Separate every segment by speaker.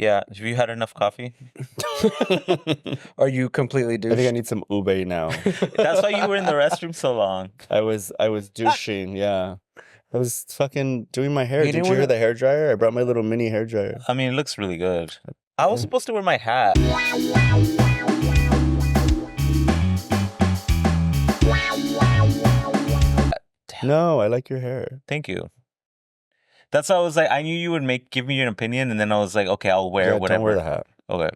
Speaker 1: Yeah. Have you had enough coffee?
Speaker 2: Are you completely douche?
Speaker 3: I think I need some ube now.
Speaker 1: That's why you were in the restroom so long.
Speaker 3: I was douching, yeah. I was fucking doing my hair.
Speaker 2: You
Speaker 3: Didn't
Speaker 2: didn't
Speaker 3: you hear
Speaker 2: wanna-
Speaker 3: the hair dryer? I brought my little mini hair dryer.
Speaker 1: I mean, it looks really good. I was supposed to wear my hat.
Speaker 3: No, I like your hair.
Speaker 1: Thank you. That's why I was like, I knew you would give me an opinion, and then I was like, okay, I'll wear
Speaker 3: Yeah,
Speaker 1: whatever.
Speaker 3: don't wear the hat.
Speaker 1: Okay.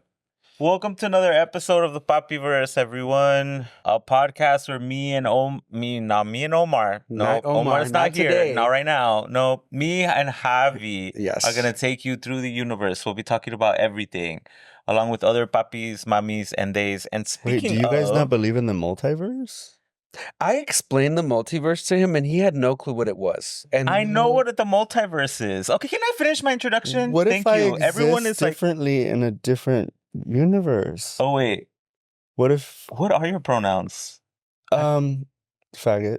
Speaker 1: Welcome to another episode of the Poppyverse, everyone. A podcast where me and Omar. No,
Speaker 2: Not Omar,
Speaker 1: Omar's not
Speaker 2: not
Speaker 1: here.
Speaker 2: today.
Speaker 1: Not right now. No, me and Javi
Speaker 2: Yes.
Speaker 1: are gonna take you through the universe. We'll be talking about everything, along with other papis, mamis, and days. And
Speaker 3: Wait,
Speaker 1: speaking
Speaker 3: do you guys
Speaker 1: of,
Speaker 3: not believe in the multiverse?
Speaker 2: I explained the multiverse to him, and he had no clue what it was. And
Speaker 1: I know what the multiverse is. Okay, can I finish my introduction?
Speaker 3: What
Speaker 1: Thank
Speaker 3: if I
Speaker 1: you.
Speaker 3: exist
Speaker 1: Everyone is like,
Speaker 3: differently in a different universe?
Speaker 1: oh wait,
Speaker 3: What if
Speaker 1: what are your pronouns?
Speaker 3: faggot?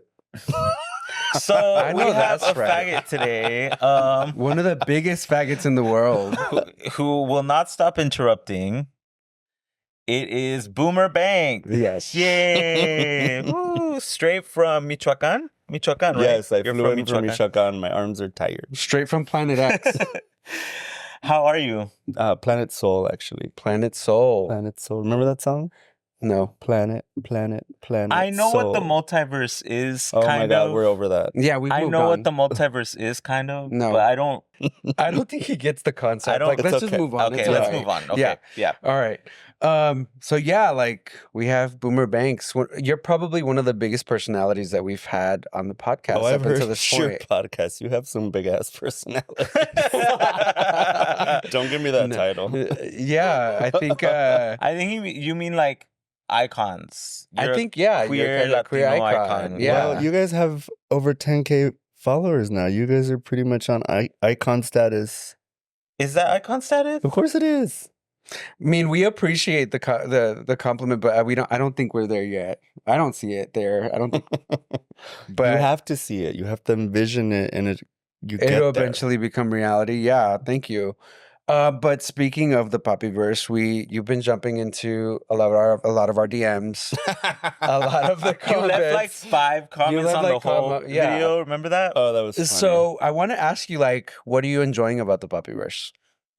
Speaker 1: So
Speaker 2: I
Speaker 1: we
Speaker 2: know
Speaker 1: have
Speaker 2: that's
Speaker 1: a
Speaker 2: right.
Speaker 1: faggot today.
Speaker 2: one of the biggest faggots in the world.
Speaker 1: who will not stop interrupting. It is Boomer Bank.
Speaker 2: Yes.
Speaker 1: Yay! Woo, straight from Michoacan? Michoacan, right?
Speaker 3: Yes, I
Speaker 1: You're
Speaker 3: flew in from Michoacan. My arms are tired.
Speaker 2: Straight from Planet X.
Speaker 1: How are you?
Speaker 3: Planet Soul, actually.
Speaker 2: Planet Soul.
Speaker 3: Planet Soul. Remember that song?
Speaker 2: No.
Speaker 3: Planet
Speaker 1: I know
Speaker 3: Soul.
Speaker 1: what the multiverse is,
Speaker 3: Oh
Speaker 1: kind
Speaker 3: my God,
Speaker 1: of.
Speaker 3: we're over that.
Speaker 2: Yeah, we
Speaker 1: I
Speaker 2: moved
Speaker 1: know
Speaker 2: on.
Speaker 1: what the multiverse is, kind of.
Speaker 2: No.
Speaker 1: But I don't.
Speaker 2: I don't think he gets the concept.
Speaker 1: I don't-
Speaker 2: Like, let's
Speaker 3: It's
Speaker 2: just
Speaker 3: okay.
Speaker 2: move on.
Speaker 1: Okay,
Speaker 2: It's
Speaker 1: let's
Speaker 2: all right.
Speaker 1: move on. Okay, yeah.
Speaker 2: All right. So yeah, like we have Boomer Banks. You're probably one of the biggest personalities that we've had on the podcast
Speaker 3: Oh, I've
Speaker 2: up until
Speaker 3: heard
Speaker 2: this
Speaker 3: your
Speaker 2: point.
Speaker 3: podcast. You have some big ass personality. Don't give me that
Speaker 2: No.
Speaker 3: title.
Speaker 2: Yeah, I think
Speaker 1: I think you mean like icons. You're a
Speaker 2: you're
Speaker 1: queer
Speaker 2: kind of queer
Speaker 1: Latino
Speaker 2: icon.
Speaker 1: icon.
Speaker 2: Yeah.
Speaker 3: Well, you guys have over 10K followers now. You guys are pretty much on icon status.
Speaker 1: Is that icon status?
Speaker 3: Of course it is.
Speaker 2: I mean, we appreciate the compliment, but I don't think we're there yet. I don't see it there. I don't think, but
Speaker 3: You have to see it. You have to envision it, and you get
Speaker 2: it'll
Speaker 3: there.
Speaker 2: eventually become reality. Yeah, thank you. But speaking of the Poppyverse, you've been jumping into a lot of our DMs, a lot of the
Speaker 1: You
Speaker 2: comments.
Speaker 1: left like 5 comments
Speaker 2: left,
Speaker 1: on
Speaker 2: like,
Speaker 1: the whole
Speaker 2: yeah.
Speaker 1: video. Remember that?
Speaker 3: Oh, that was funny.
Speaker 2: So I want to ask you, like, what are you enjoying about the Poppyverse?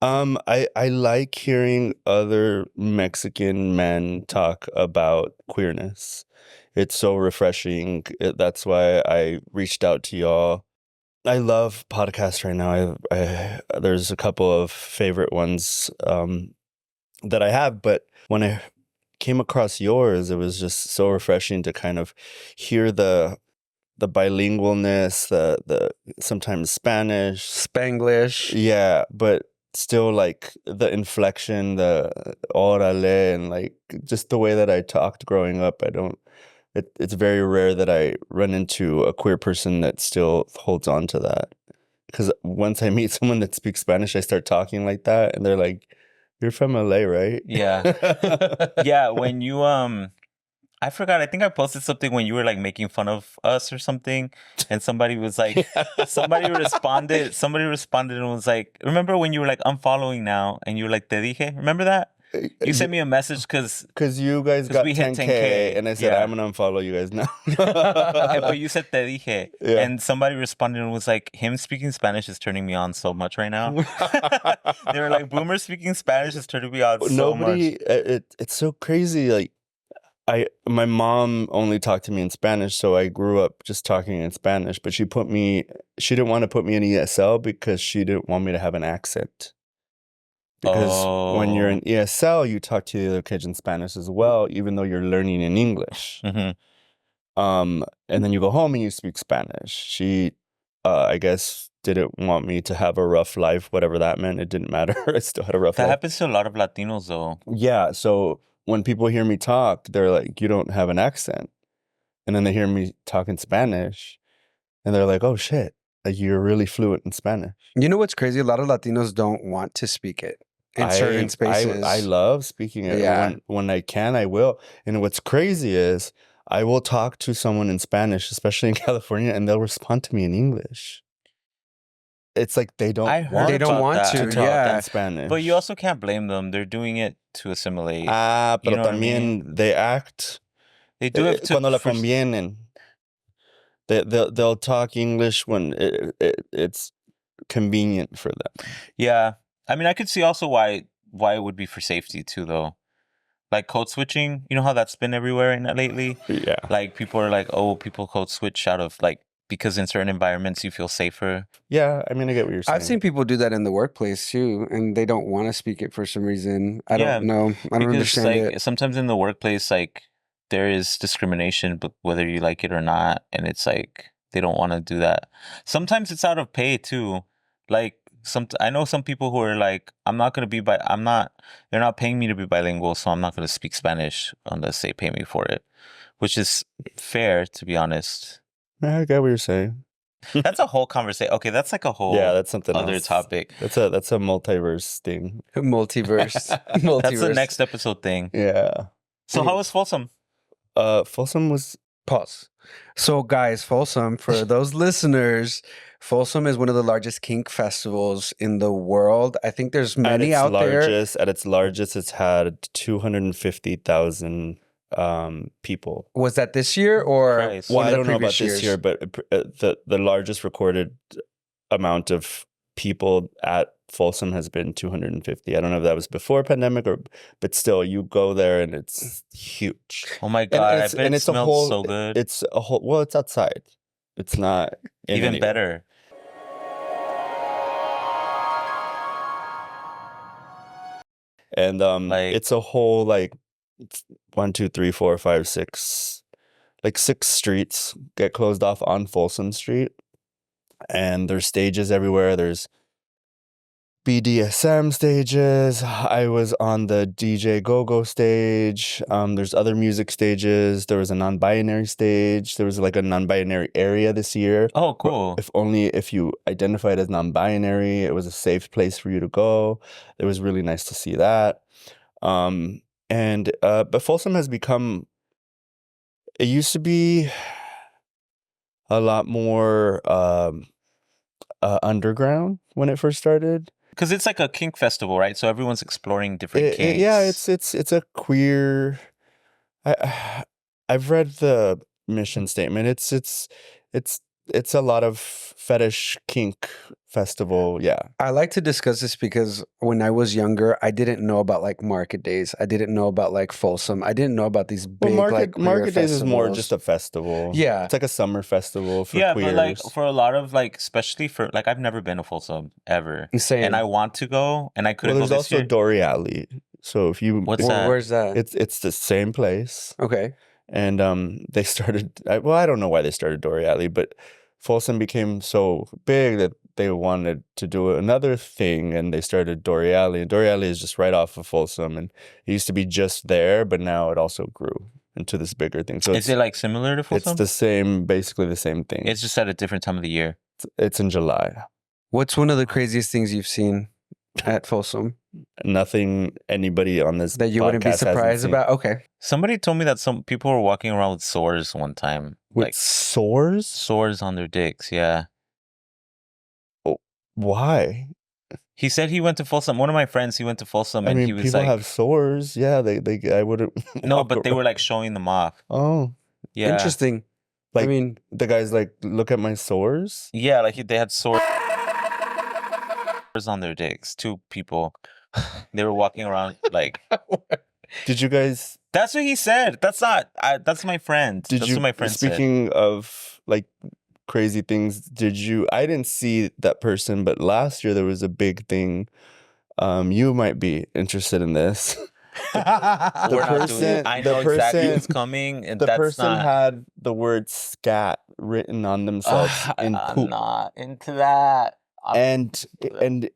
Speaker 3: I like hearing other Mexican men talk about queerness. It's so refreshing. That's why I reached out to y'all. I love podcasts right now. There's a couple of favorite ones that I have, but when I came across yours, it was just so refreshing to kind of hear the bilingualness, the sometimes Spanish,
Speaker 2: Spanglish.
Speaker 3: yeah, but still like the inflection, the orale, and like just the way that I talked growing up. It's very rare that I run into a queer person that still holds on to that. Because once I meet someone that speaks Spanish, I start talking like that, and they're like, "You're from LA, right?"
Speaker 1: Yeah. Yeah, when you I forgot, I think I posted something when you were like making fun of us or something, and somebody was like somebody responded and was like, remember when you were like, I'm following now, and you were like, te dije? Remember that? You sent me a message because
Speaker 3: you guys got
Speaker 1: we hit
Speaker 3: 10K, and I said,
Speaker 1: yeah.
Speaker 3: I'm gonna unfollow you guys now.
Speaker 1: but you said te dije,
Speaker 3: Yeah.
Speaker 1: and somebody responded and was like, him speaking Spanish is turning me on so much right now. They were like, Boomer speaking Spanish is turning me on so much.
Speaker 3: It's so crazy. Like, my mom only talked to me in Spanish, so I grew up just talking in Spanish. But she didn't want to put me in ESL because she didn't want me to have an accent. Because when you're in ESL, you talk to the other kids in Spanish as well, even though you're learning in English.
Speaker 1: Mm-hmm.
Speaker 3: And then you go home and you speak Spanish. She, I guess, didn't want me to have a rough life, whatever that meant. It didn't matter. I still had a rough
Speaker 1: That
Speaker 3: life.
Speaker 1: happens to a lot of Latinos though.
Speaker 3: Yeah, so when people hear me talk, they're like, you don't have an accent. And then they hear me talk in Spanish, and they're like, oh shit, like you're really fluent in Spanish.
Speaker 2: You know what's crazy? A lot of Latinos don't want to speak it in certain spaces.
Speaker 3: I love speaking it.
Speaker 2: Yeah.
Speaker 3: When I can, I will. And what's crazy is I will talk to someone in Spanish, especially in California, and they'll respond to me in English. it's like they don't
Speaker 1: I heard
Speaker 2: They don't
Speaker 1: about
Speaker 2: want
Speaker 1: that.
Speaker 2: to,
Speaker 3: to talk
Speaker 2: yeah.
Speaker 3: in Spanish.
Speaker 1: But you also can't blame them. They're doing it to assimilate.
Speaker 3: Pero
Speaker 1: you know what I
Speaker 3: también they act
Speaker 1: They do it to
Speaker 3: cuando le
Speaker 1: for-
Speaker 3: convienen. They'll talk English when it's convenient for them.
Speaker 1: Yeah, I mean, I could see also why it would be for safety too, though. Like code switching, you know how that's been everywhere lately.
Speaker 3: Yeah.
Speaker 1: Like people are like, oh, people code switch out of like because in certain environments you feel safer.
Speaker 3: Yeah, I mean, I get what you're saying.
Speaker 2: I've seen people do that in the workplace too, and they don't want to speak it for some reason. I
Speaker 1: Yeah,
Speaker 2: don't know. I don't
Speaker 1: Because
Speaker 2: understand
Speaker 1: like
Speaker 2: it.
Speaker 1: sometimes in the workplace, like there is discrimination, but whether you like it or not, and it's like they don't want to do that. Sometimes it's out of pay too. Like I know some people who are like, they're not paying me to be bilingual, so I'm not going to speak Spanish unless they pay me for it, which is fair, to be honest.
Speaker 3: I get what you're saying.
Speaker 1: That's a whole conversation. Okay, that's like a whole
Speaker 3: That's something
Speaker 1: other
Speaker 3: else.
Speaker 1: topic.
Speaker 3: That's a multiverse thing.
Speaker 2: Multiverse.
Speaker 1: That's the next episode thing.
Speaker 3: Yeah.
Speaker 1: So how was Folsom?
Speaker 3: Folsom was
Speaker 2: Pause. So, guys, Folsom, for those listeners, Folsom is one of the largest kink festivals in the world. I think there's many out there.
Speaker 3: At its largest, it's had 250,000 people.
Speaker 2: Was that this year or
Speaker 1: Christ.
Speaker 3: Well,
Speaker 2: one
Speaker 3: I
Speaker 2: of the
Speaker 3: don't know about
Speaker 2: previous
Speaker 3: this
Speaker 2: years?
Speaker 3: year, but the largest recorded amount of people at Folsom has been 250. I don't know if that was before pandemic but still, you go there and it's huge.
Speaker 1: Oh my God, I bet it
Speaker 3: a
Speaker 1: smells
Speaker 3: whole,
Speaker 1: so good.
Speaker 3: It's a whole. Well, it's outside. It's not
Speaker 1: Even
Speaker 3: anywhere.
Speaker 1: better.
Speaker 3: And it's a whole like 1, 2, 3, 4, 5, 6, like 6 streets get closed off on Folsom Street, and there's stages everywhere. There's BDSM stages. I was on the DJ Go-Go stage. There's other music stages. There was a non-binary stage. There was like a non-binary area this year.
Speaker 1: Oh, cool.
Speaker 3: If you identified as non-binary, it was a safe place for you to go. It was really nice to see that. But Folsom has become, it used to be a lot more underground when it first started.
Speaker 1: Because it's like a kink festival, right? So everyone's exploring different kinks.
Speaker 3: Yeah, it's a queer. I've read the mission statement. It's a lot of fetish kink festival. Yeah.
Speaker 2: I like to discuss this because when I was younger, I didn't know about like market days. I didn't know about like Folsom. I didn't know about these big like queer
Speaker 3: market days is more
Speaker 2: festivals.
Speaker 3: just a festival.
Speaker 2: Yeah.
Speaker 3: It's like a summer festival for
Speaker 1: Yeah,
Speaker 3: queers.
Speaker 1: but like for a lot of like, especially for like, I've never been to Folsom ever,
Speaker 2: Insane.
Speaker 1: and I want to go, and I couldn't
Speaker 3: Well,
Speaker 1: go
Speaker 3: there's
Speaker 1: this
Speaker 3: also
Speaker 1: year.
Speaker 3: Dory Alley. So if you
Speaker 1: What's that?
Speaker 2: Where's that?
Speaker 3: it's the same place.
Speaker 2: Okay.
Speaker 3: And they started, I don't know why they started Dory Alley, but Folsom became so big that they wanted to do another thing, and they started Dory Alley. And Dory Alley is just right off of Folsom, and it used to be just there, but now it also grew into this bigger thing. So
Speaker 1: Is it like similar to Folsom?
Speaker 3: it's basically the same thing.
Speaker 1: It's just at a different time of the year.
Speaker 3: It's in July.
Speaker 2: What's one of the craziest things you've seen at Folsom
Speaker 3: Nothing anybody on this
Speaker 2: that you wouldn't be
Speaker 3: podcast hasn't
Speaker 2: surprised
Speaker 3: seen.
Speaker 2: about? Okay.
Speaker 1: Somebody told me that some people were walking around with sores one time.
Speaker 3: With
Speaker 1: Like
Speaker 3: sores?
Speaker 1: sores on their dicks, yeah.
Speaker 3: Why?
Speaker 1: He said he went to Folsom. One of my friends, he went to Folsom,
Speaker 3: I
Speaker 1: and
Speaker 3: mean,
Speaker 1: he was
Speaker 3: people
Speaker 1: like,
Speaker 3: have sores. Yeah, I wouldn't.
Speaker 1: no,
Speaker 3: walk
Speaker 1: but they
Speaker 3: around.
Speaker 1: were like showing them off.
Speaker 3: Oh,
Speaker 1: Yeah.
Speaker 2: Interesting.
Speaker 3: like
Speaker 2: I mean,
Speaker 3: the guy's like, look at my sores.
Speaker 1: Yeah, like they had sores on their dicks. 2 people. They were walking around like.
Speaker 3: Did you guys?
Speaker 1: That's what he said. That's not. That's my friend. That's what my friend said.
Speaker 3: Speaking of like crazy things, did you? I didn't see that person, but last year there was a big thing. You might be interested in this.
Speaker 1: We're not doing
Speaker 3: person-
Speaker 1: it. I
Speaker 3: the
Speaker 1: know exactly
Speaker 3: person-
Speaker 1: what's coming, and
Speaker 3: The
Speaker 1: that's
Speaker 3: person
Speaker 1: not.
Speaker 3: had the word "scat" written on themselves in
Speaker 1: I'm
Speaker 3: poop.
Speaker 1: not into that.
Speaker 3: And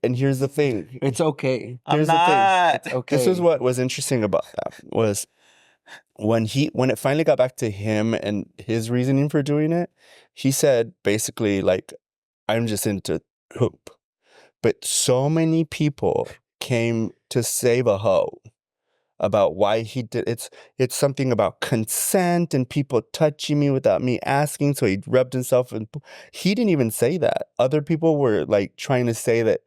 Speaker 3: here's the thing.
Speaker 2: it's okay.
Speaker 1: I'm
Speaker 3: Here's the thing.
Speaker 1: not.
Speaker 2: It's okay.
Speaker 3: This is what was interesting about that was when it finally got back to him and his reasoning for doing it. He said basically like, I'm just into poop, but so many people came to save a hoe about why he did it's something about consent and people touching me without me asking, so he rubbed himself and he didn't even say that. Other people were like trying to say that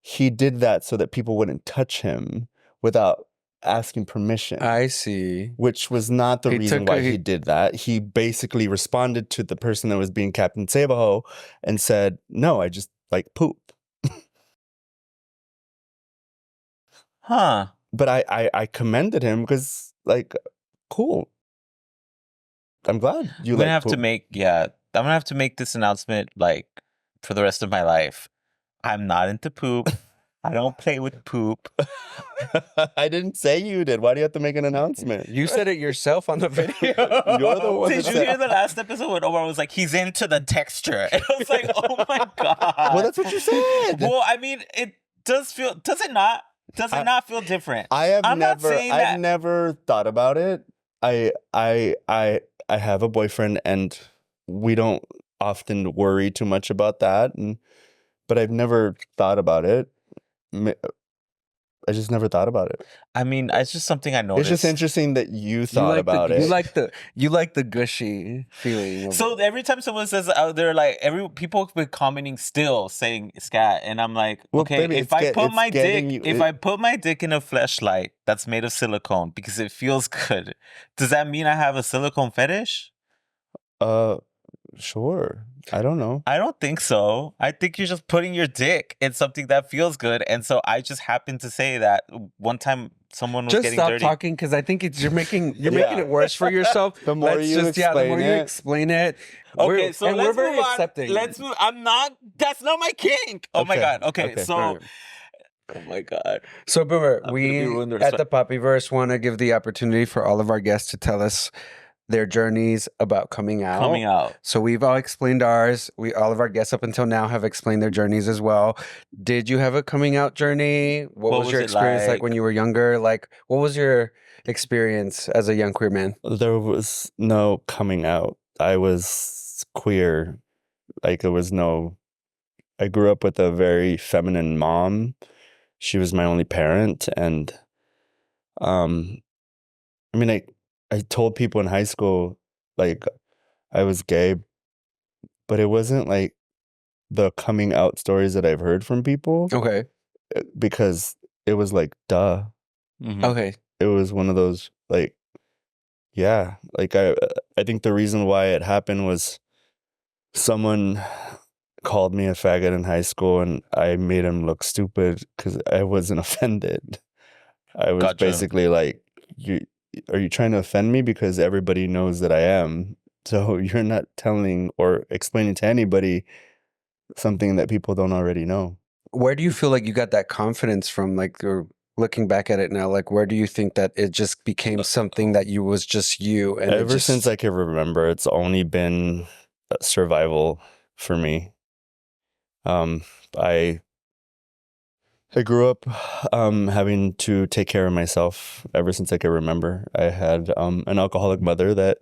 Speaker 3: he did that so that people wouldn't touch him without asking permission,
Speaker 2: I see.
Speaker 3: which was not the
Speaker 2: He
Speaker 3: reason
Speaker 2: took
Speaker 3: why
Speaker 2: a-
Speaker 3: he did that. He basically responded to the person that was being Captain Sabaho and said, no, I just like poop.
Speaker 1: Huh.
Speaker 3: But I commended him because, like, cool. I'm glad you
Speaker 1: I'm gonna
Speaker 3: like
Speaker 1: have to
Speaker 3: poop.
Speaker 1: I'm gonna have to make this announcement like for the rest of my life. I'm not into poop. I don't play with poop.
Speaker 3: I didn't say you did. Why do you have to make an announcement?
Speaker 2: You said it yourself on the video.
Speaker 3: You're the one
Speaker 1: Did
Speaker 3: that
Speaker 1: you
Speaker 3: said.
Speaker 1: hear the last episode when Omar was like, he's into the texture? And I was like, oh my god.
Speaker 3: Well, that's what you said.
Speaker 1: Well, I mean, it does feel. Does it not? Does it not feel different? I'm not saying that.
Speaker 3: I've never thought about it. I have a boyfriend and we don't often worry too much about that, but I've never thought about it. I just never thought about it.
Speaker 1: I mean, it's just something I noticed.
Speaker 3: It's just interesting that you thought about it.
Speaker 2: You like the gushy feeling. Of
Speaker 1: So
Speaker 2: it.
Speaker 1: every time someone says they're like people have been commenting still saying scat, and I'm like,
Speaker 3: Well,
Speaker 1: okay,
Speaker 3: baby,
Speaker 1: if I
Speaker 3: it's
Speaker 1: put my
Speaker 3: getting
Speaker 1: dick,
Speaker 3: you-
Speaker 1: if I put my dick in a fleshlight that's made of silicone because it feels good, does that mean I have a silicone fetish?
Speaker 3: Sure. I don't know.
Speaker 1: I don't think so. I think you're just putting your dick in something that feels good, and so I just happened to say that one time someone was
Speaker 2: just
Speaker 1: getting
Speaker 2: stop
Speaker 1: dirty.
Speaker 2: talking because I think you're making it worse for yourself.
Speaker 3: The more
Speaker 2: Let's
Speaker 3: you
Speaker 2: the more you
Speaker 3: explain it.
Speaker 2: explain it.
Speaker 1: Okay, so
Speaker 2: we're
Speaker 1: let's
Speaker 2: very
Speaker 1: move on.
Speaker 2: accepting.
Speaker 1: Let's move. I'm not. That's not my kink. Oh my
Speaker 3: Okay,
Speaker 1: god. Okay,
Speaker 3: okay.
Speaker 1: so.
Speaker 2: All right.
Speaker 1: Oh my god.
Speaker 2: So, Boomer,
Speaker 1: I'm gonna
Speaker 2: we
Speaker 1: be ruined the
Speaker 2: at
Speaker 1: rest
Speaker 2: the Poppyverse want to give the opportunity for all of our guests to tell us their journeys about coming out.
Speaker 1: Coming out.
Speaker 2: So we've all explained ours. All of our guests up until now have explained their journeys as well. Did you have a coming out journey? What was your
Speaker 1: it
Speaker 2: experience like
Speaker 1: like?
Speaker 2: when you were younger? Like, what was your experience as a young queer man?
Speaker 3: There was no coming out. I was queer. Like there was no. I grew up with a very feminine mom. She was my only parent, and I mean, I told people in high school like I was gay, but it wasn't like the coming out stories that I've heard from people
Speaker 2: Okay.
Speaker 3: because it was like duh.
Speaker 1: Mhm.
Speaker 2: Okay.
Speaker 3: It was one of those like yeah, like I think the reason why it happened was someone called me a faggot in high school and I made him look stupid because I wasn't offended. I was
Speaker 1: Gotcha.
Speaker 3: basically like, are you trying to offend me? Because everybody knows that I am. So you're not telling or explaining to anybody something that people don't already know.
Speaker 2: Where do you feel like you got that confidence from? Like, you're looking back at it now, like, where do you think that it just became something that you was just you? And
Speaker 3: Ever since I can remember, it's only been survival for me. I grew up having to take care of myself ever since I can remember. I had an alcoholic mother that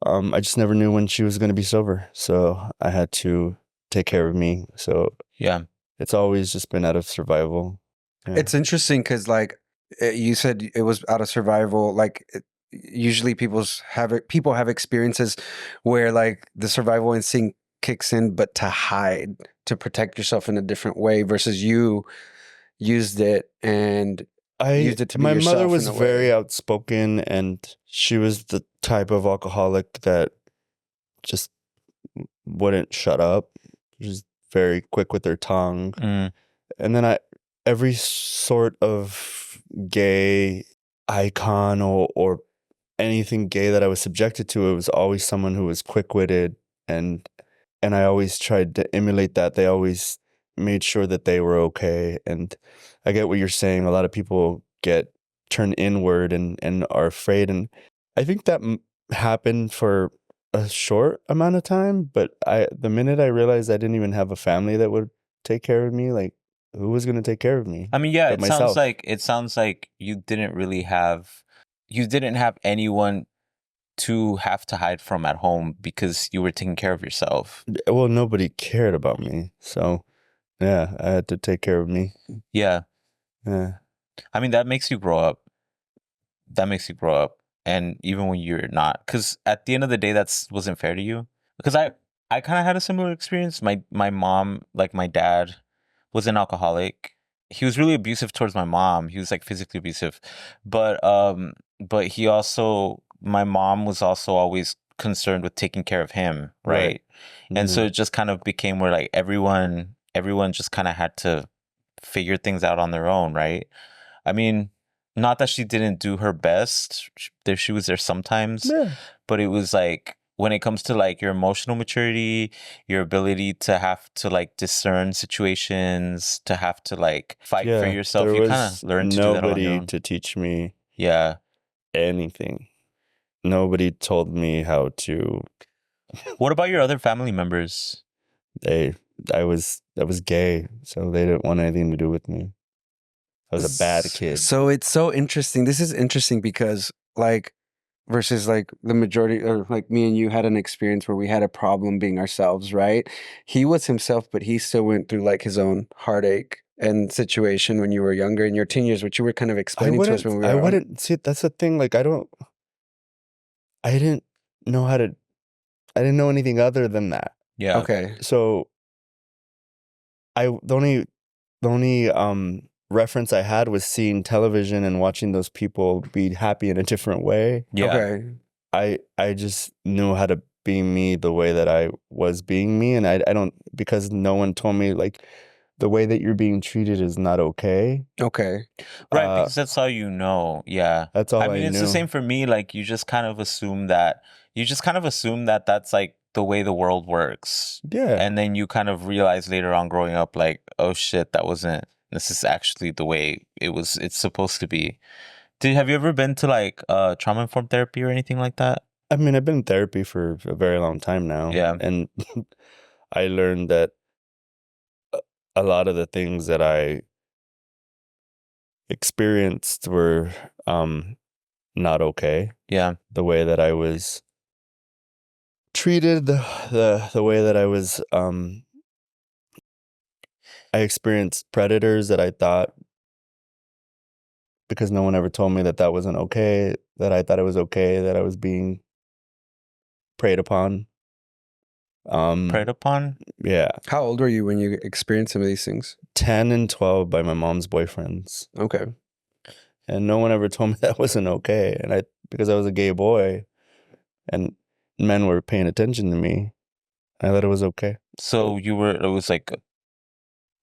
Speaker 3: I just never knew when she was going to be sober. So I had to take care of me. So
Speaker 1: Yeah.
Speaker 3: it's always just been out of survival. Yeah.
Speaker 2: It's interesting because, like, you said it was out of survival. Like, usually people have experiences where, like, the survival instinct kicks in, but to hide, to protect yourself in a different way, versus you used it and used it to be
Speaker 3: my mother
Speaker 2: yourself
Speaker 3: was
Speaker 2: in a
Speaker 3: very
Speaker 2: way.
Speaker 3: outspoken, and she was the type of alcoholic that just wouldn't shut up. She's very quick with her tongue.
Speaker 1: Mm.
Speaker 3: And then every sort of gay icon or anything gay that I was subjected to, it was always someone who was quick-witted, and I always tried to emulate that. They always made sure that they were okay. And I get what you're saying. A lot of people get turned inward and are afraid. And I think that happened for a short amount of time. But the minute I realized I didn't even have a family that would take care of me, like, who was going to take care of me?
Speaker 1: I mean, yeah,
Speaker 3: but myself.
Speaker 1: sounds like you didn't have anyone to have to hide from at home because you were taking care of yourself.
Speaker 3: Well, nobody cared about me. So, yeah, I had to take care of me.
Speaker 1: Yeah.
Speaker 3: Yeah.
Speaker 1: I mean, that makes you grow up. that makes you grow up. And even when you're not, because at the end of the day, that's wasn't fair to you. Because I kind of had a similar experience. My mom, like my dad, was an alcoholic. He was really abusive towards my mom. He was like physically abusive, but he also, my mom was also always concerned with taking care of him, right? And so
Speaker 3: Mhm.
Speaker 1: it just kind of became where like everyone just kind of had to figure things out on their own, right? I mean, not that she didn't do her best. She was there sometimes,
Speaker 3: Yeah.
Speaker 1: but it was like when it comes to like your emotional maturity, your ability to have to like discern situations, to have to like fight for
Speaker 3: Yeah,
Speaker 1: yourself,
Speaker 3: there
Speaker 1: you kind
Speaker 3: was
Speaker 1: of learn to do that on your
Speaker 3: nobody
Speaker 1: own.
Speaker 3: to teach me
Speaker 1: Yeah.
Speaker 3: anything. Nobody told me how to.
Speaker 1: What about your other family members?
Speaker 3: I was gay, so they didn't want anything to do with me. I was a bad kid.
Speaker 2: So it's so interesting. This is interesting because like versus like the majority or like me and you had an experience where we had a problem being ourselves, right? He was himself, but he still went through like his own heartache and situation when you were younger in your teen years, which you were kind of explaining to us when we were
Speaker 3: I
Speaker 2: on.
Speaker 3: wouldn't see. That's the thing. Like, I didn't know how to. I didn't know anything other than that.
Speaker 1: Yeah.
Speaker 2: Okay.
Speaker 3: So the only reference I had was seeing television and watching those people be happy in a different way.
Speaker 1: Yeah.
Speaker 2: Okay.
Speaker 3: I just knew how to be me the way that I was being me, and I don't, because no one told me like the way that you're being treated is not okay.
Speaker 2: Okay.
Speaker 1: Right, because that's all you know. Yeah.
Speaker 3: That's all
Speaker 1: I
Speaker 3: I
Speaker 1: mean, it's the
Speaker 3: knew.
Speaker 1: same for me. Like, you just kind of assume that that's like the way the world works.
Speaker 3: Yeah.
Speaker 1: And then you kind of realize later on growing up, like, oh shit, this is actually the way it's supposed to be. Have you ever been to like trauma informed therapy or anything like that?
Speaker 3: I mean, I've been in therapy for a very long time now.
Speaker 1: Yeah.
Speaker 3: And I learned that a lot of the things that I experienced were not okay.
Speaker 1: Yeah.
Speaker 3: The way that I was treated, the way that I was I experienced predators that I thought, because no one ever told me that that wasn't okay, that I thought it was okay, that I was being preyed upon.
Speaker 1: Preyed upon?
Speaker 3: Yeah.
Speaker 2: How old were you when you experienced some of these things?
Speaker 3: 10 and 12 by my mom's boyfriends.
Speaker 2: Okay.
Speaker 3: And no one ever told me that wasn't okay. And because I was a gay boy and men were paying attention to me, I thought it was okay.
Speaker 1: So it was like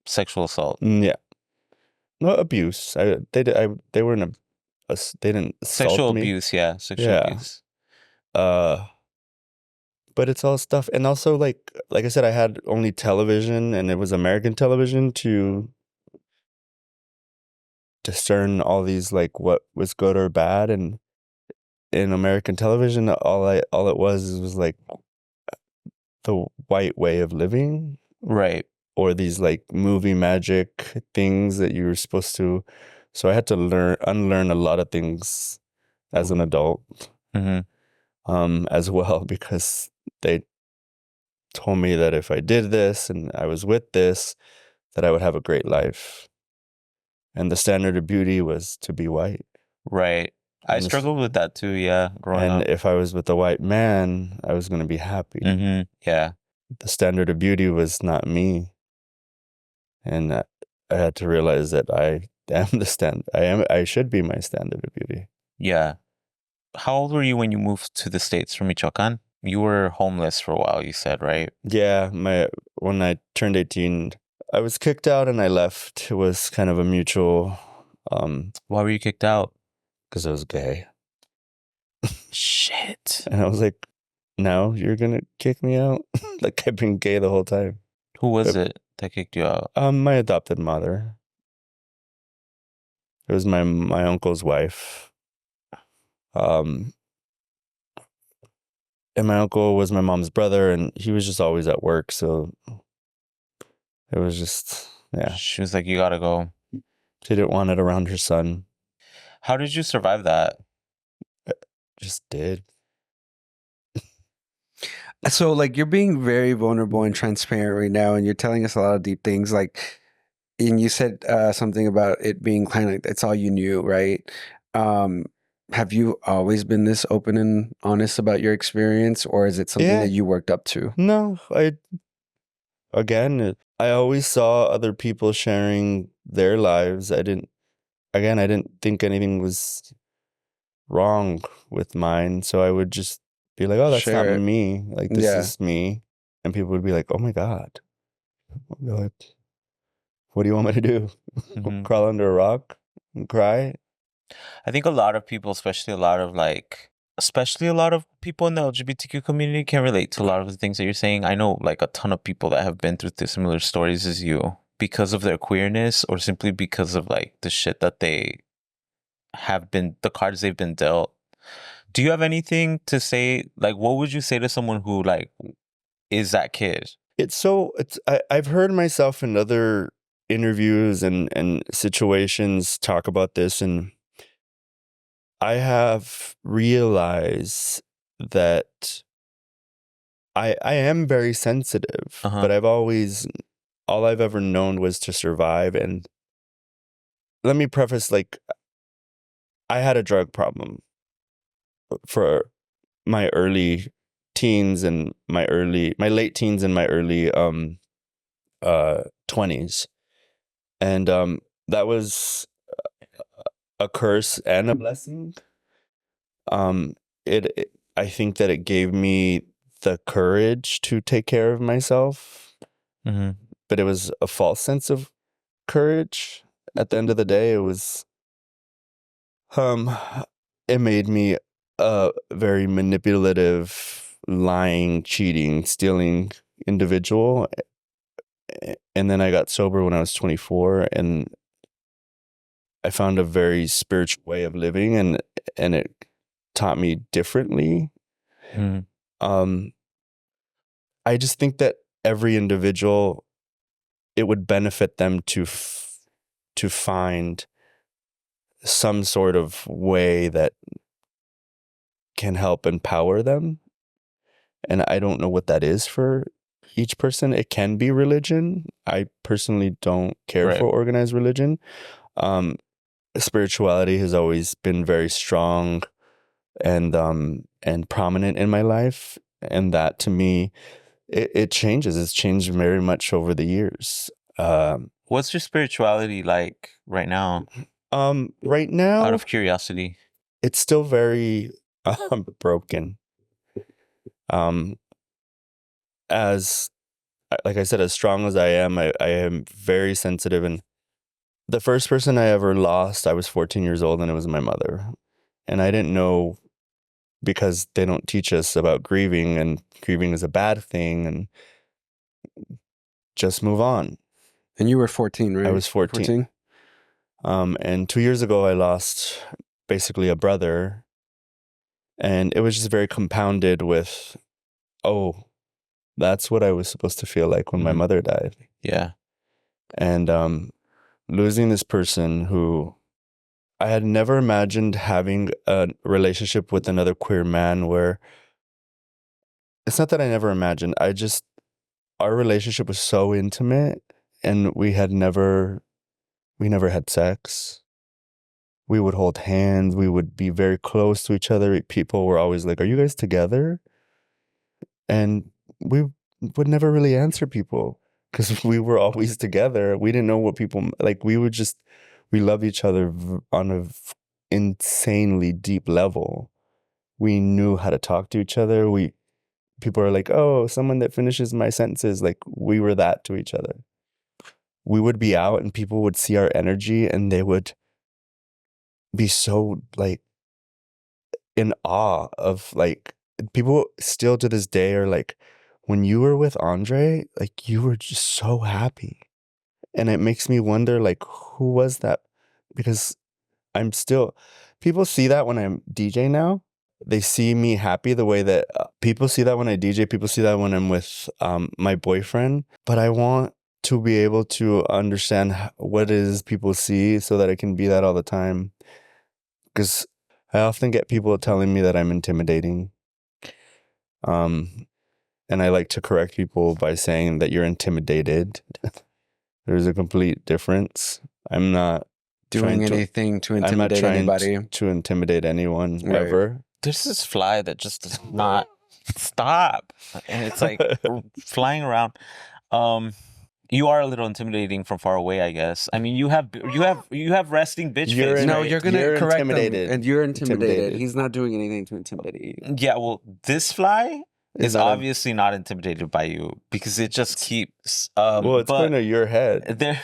Speaker 1: sexual assault.
Speaker 3: Yeah. No abuse. They weren't they didn't assault
Speaker 1: Sexual
Speaker 3: me.
Speaker 1: abuse, yeah. Sexual
Speaker 3: Yeah.
Speaker 1: abuse.
Speaker 3: But it's all stuff. And also, like I said, I had only television, and it was American television, to discern all these, like, what was good or bad. And in American television, all it was like the white way of living,
Speaker 1: Right.
Speaker 3: or these like movie magic things that you were supposed to. So I had to unlearn a lot of things as an adult, as well, because they told me that if I did this and I was with this, that I would have a great life. And the standard of beauty was to be white.
Speaker 1: Right. I struggled with that too, yeah, growing up.
Speaker 3: And if I was with a white man, I was going to be happy.
Speaker 1: Yeah.
Speaker 3: The standard of beauty was not me. And I had to realize that I should be my standard of beauty.
Speaker 1: Yeah. How old were you when you moved to the States from Michoacan? You were homeless for a while, you said, right?
Speaker 3: Yeah, when I turned 18, I was kicked out and I left. It was kind of a mutual.
Speaker 1: Why were you kicked out?
Speaker 3: Because I was gay.
Speaker 1: Shit.
Speaker 3: And I was like, no, you're gonna kick me out? Like, I've been gay the whole time.
Speaker 1: Who was it that kicked you out?
Speaker 3: My adopted mother. It was my uncle's wife. And my uncle was my mom's brother, and he was just always at work, so it was just, yeah.
Speaker 1: She was like, you gotta go.
Speaker 3: She didn't want it around her son.
Speaker 1: How did you survive that?
Speaker 3: Just did.
Speaker 2: So, like, you're being very vulnerable and transparent right now, and you're telling us a lot of deep things. Like, and you said something about it being kind of like that's all you knew, right? have you always been this open and honest about your experience, or is it something
Speaker 3: Yeah.
Speaker 2: that you worked up to?
Speaker 3: No, I always saw other people sharing their lives. I didn't think anything was wrong with mine. So I would just be like, oh, that's not
Speaker 2: Share it.
Speaker 3: me. Like, this
Speaker 2: Yeah.
Speaker 3: is me. And people would be like, oh my God. What do you want me to do?
Speaker 1: Mhm.
Speaker 3: Crawl under a rock and cry?
Speaker 1: I think a lot of people, especially a lot of people in the LGBTQ community, can relate to a lot of the things that you're saying. I know like a ton of people that have been through similar stories as you because of their queerness, or simply because of like the shit that they the cards they've been dealt. Do you have anything to say? Like, what would you say to someone who like is that kid?
Speaker 3: I've heard myself in other interviews and situations talk about this, and I have realized that I am very sensitive,
Speaker 1: Uh-huh.
Speaker 3: but all I've ever known was to survive. And let me preface, like, I had a drug problem for my early teens and my late teens and my early 20s. And that was a curse and a blessing. I think that it gave me the courage to take care of myself,
Speaker 1: Mm-hmm.
Speaker 3: but it was a false sense of courage. At the end of the day, it made me a very manipulative, lying, cheating, stealing individual. And then I got sober when I was 24, and I found a very spiritual way of living, and it taught me differently.
Speaker 1: Mm-hmm.
Speaker 3: I just think that every individual, it would benefit them to find some sort of way that can help empower them. And I don't know what that is for each person. It can be religion. I personally don't care for organized religion. Spirituality has always been very strong and prominent in my life. And that, to me, it changes. It's changed very much over the years.
Speaker 1: What's your spirituality like right now?
Speaker 3: Right now,
Speaker 1: Out of curiosity,
Speaker 3: it's still very broken. As like I said, as strong as I am very sensitive. And the first person I ever lost, I was 14 years old, and it was my mother. And I didn't know, because they don't teach us about grieving, and grieving is a bad thing, and just move on.
Speaker 2: And you were 14, right?
Speaker 3: I was 14. And 2 years ago, I lost basically a brother. And it was just very compounded with, oh, that's what I was supposed to feel like when my mother died.
Speaker 1: Yeah.
Speaker 3: And losing this person who I had never imagined having a relationship with another queer man, where it's not that I never imagined, our relationship was so intimate, and we never had sex. We would hold hands. We would be very close to each other. People were always like, are you guys together? And we would never really answer people because we were always together. We didn't know what people, like, we love each other on a insanely deep level. We knew how to talk to each other. People are like, oh, someone that finishes my sentences. Like, we were that to each other. We would be out and people would see our energy, and they would be so like in awe of, like, people still to this day are like, when you were with Andre, like, you were just so happy. And it makes me wonder, like, who was that? Because people see that when I'm DJ now. They see me happy the way that people see that when I DJ. People see that when I'm with my boyfriend. But I want to be able to understand what it is people see, so that I can be that all the time. Because I often get people telling me that I'm intimidating. And I like to correct people by saying that you're intimidated. There's a complete difference. I'm not
Speaker 2: doing anything to
Speaker 3: I'm not
Speaker 2: intimidate
Speaker 3: trying
Speaker 2: anybody.
Speaker 3: to intimidate anyone
Speaker 2: Right.
Speaker 3: ever.
Speaker 1: There's this fly that just does not stop, and it's like flying around. You are a little intimidating from far away, I guess. I mean, you have resting bitch
Speaker 3: You're
Speaker 1: face,
Speaker 3: in-
Speaker 2: No,
Speaker 1: right?
Speaker 2: you're gonna
Speaker 3: You're
Speaker 2: correct him,
Speaker 3: intimidated.
Speaker 2: and you're intimidated.
Speaker 3: Intimidated.
Speaker 2: He's not doing anything to intimidate you.
Speaker 1: Yeah, well, this fly is
Speaker 3: that a-
Speaker 1: obviously not intimidated by you because it just keeps.
Speaker 3: well, it's going
Speaker 1: but
Speaker 3: to your head.
Speaker 1: there,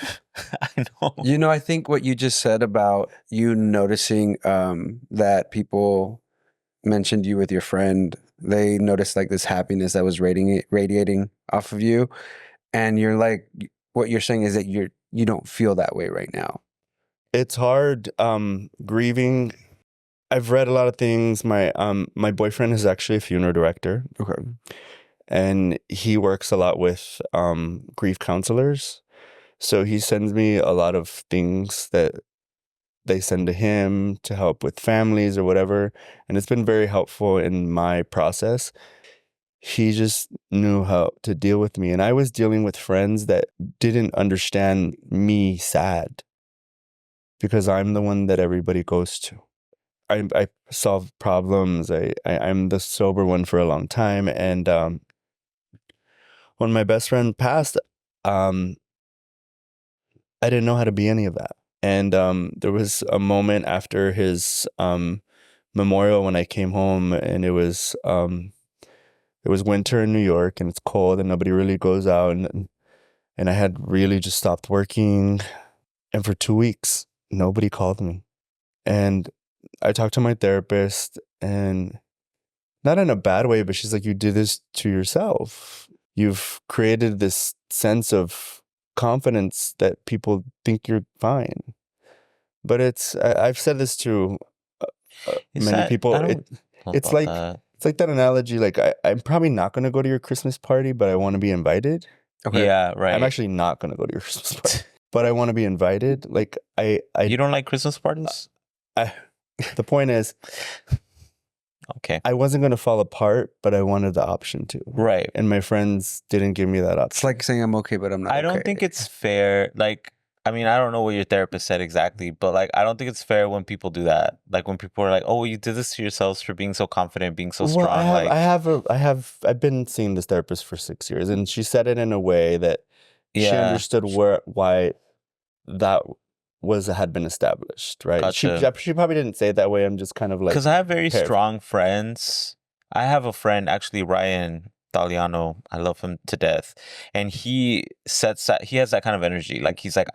Speaker 1: I know.
Speaker 2: You know, I think what you just said about you noticing that people mentioned you with your friend, they noticed like this happiness that was radiating off of you, and you're like, what you're saying is that you don't feel that way right now.
Speaker 3: It's hard grieving. I've read a lot of things. My boyfriend is actually a funeral director.
Speaker 2: Okay.
Speaker 3: And he works a lot with grief counselors. So he sends me a lot of things that they send to him to help with families or whatever. And it's been very helpful in my process. He just knew how to deal with me. And I was dealing with friends that didn't understand me sad because I'm the one that everybody goes to. I solve problems. I'm the sober one for a long time. And when my best friend passed, I didn't know how to be any of that. And there was a moment after his memorial when I came home, and it was winter in New York, and it's cold, and nobody really goes out, and I had really just stopped working, and for 2 weeks nobody called me, and I talked to my therapist, and not in a bad way, but she's like, "You did this to yourself. You've created this sense of confidence that people think you're fine." But I've said this to many people. It's like that analogy. Like I'm probably not going to go to your Christmas party, but I want to be invited.
Speaker 2: Okay.
Speaker 1: Yeah, right.
Speaker 3: I'm actually not going to go to your Christmas party, but I want to be invited. Like
Speaker 1: You don't like Christmas parties?
Speaker 3: The point is,
Speaker 1: Okay.
Speaker 3: I wasn't going to fall apart, but I wanted the option to.
Speaker 1: Right.
Speaker 3: And my friends didn't give me that option.
Speaker 2: It's like saying I'm okay, but I'm not.
Speaker 1: I don't think it's fair. Like, I mean, I don't know what your therapist said exactly, but like, I don't think it's fair when people do that. Like, when people are like, "Oh, you did this to yourselves for being so confident, being so strong."
Speaker 3: I've been seeing this therapist for 6 years, and she said it in a way that she understood why that had been established, right?
Speaker 1: Gotcha.
Speaker 3: She probably didn't say it that way. I'm just kind of like,
Speaker 1: because I have very strong friends. I have a friend, actually, Ryan Daliano. I love him to death, and he has that kind of energy. Like, he's like,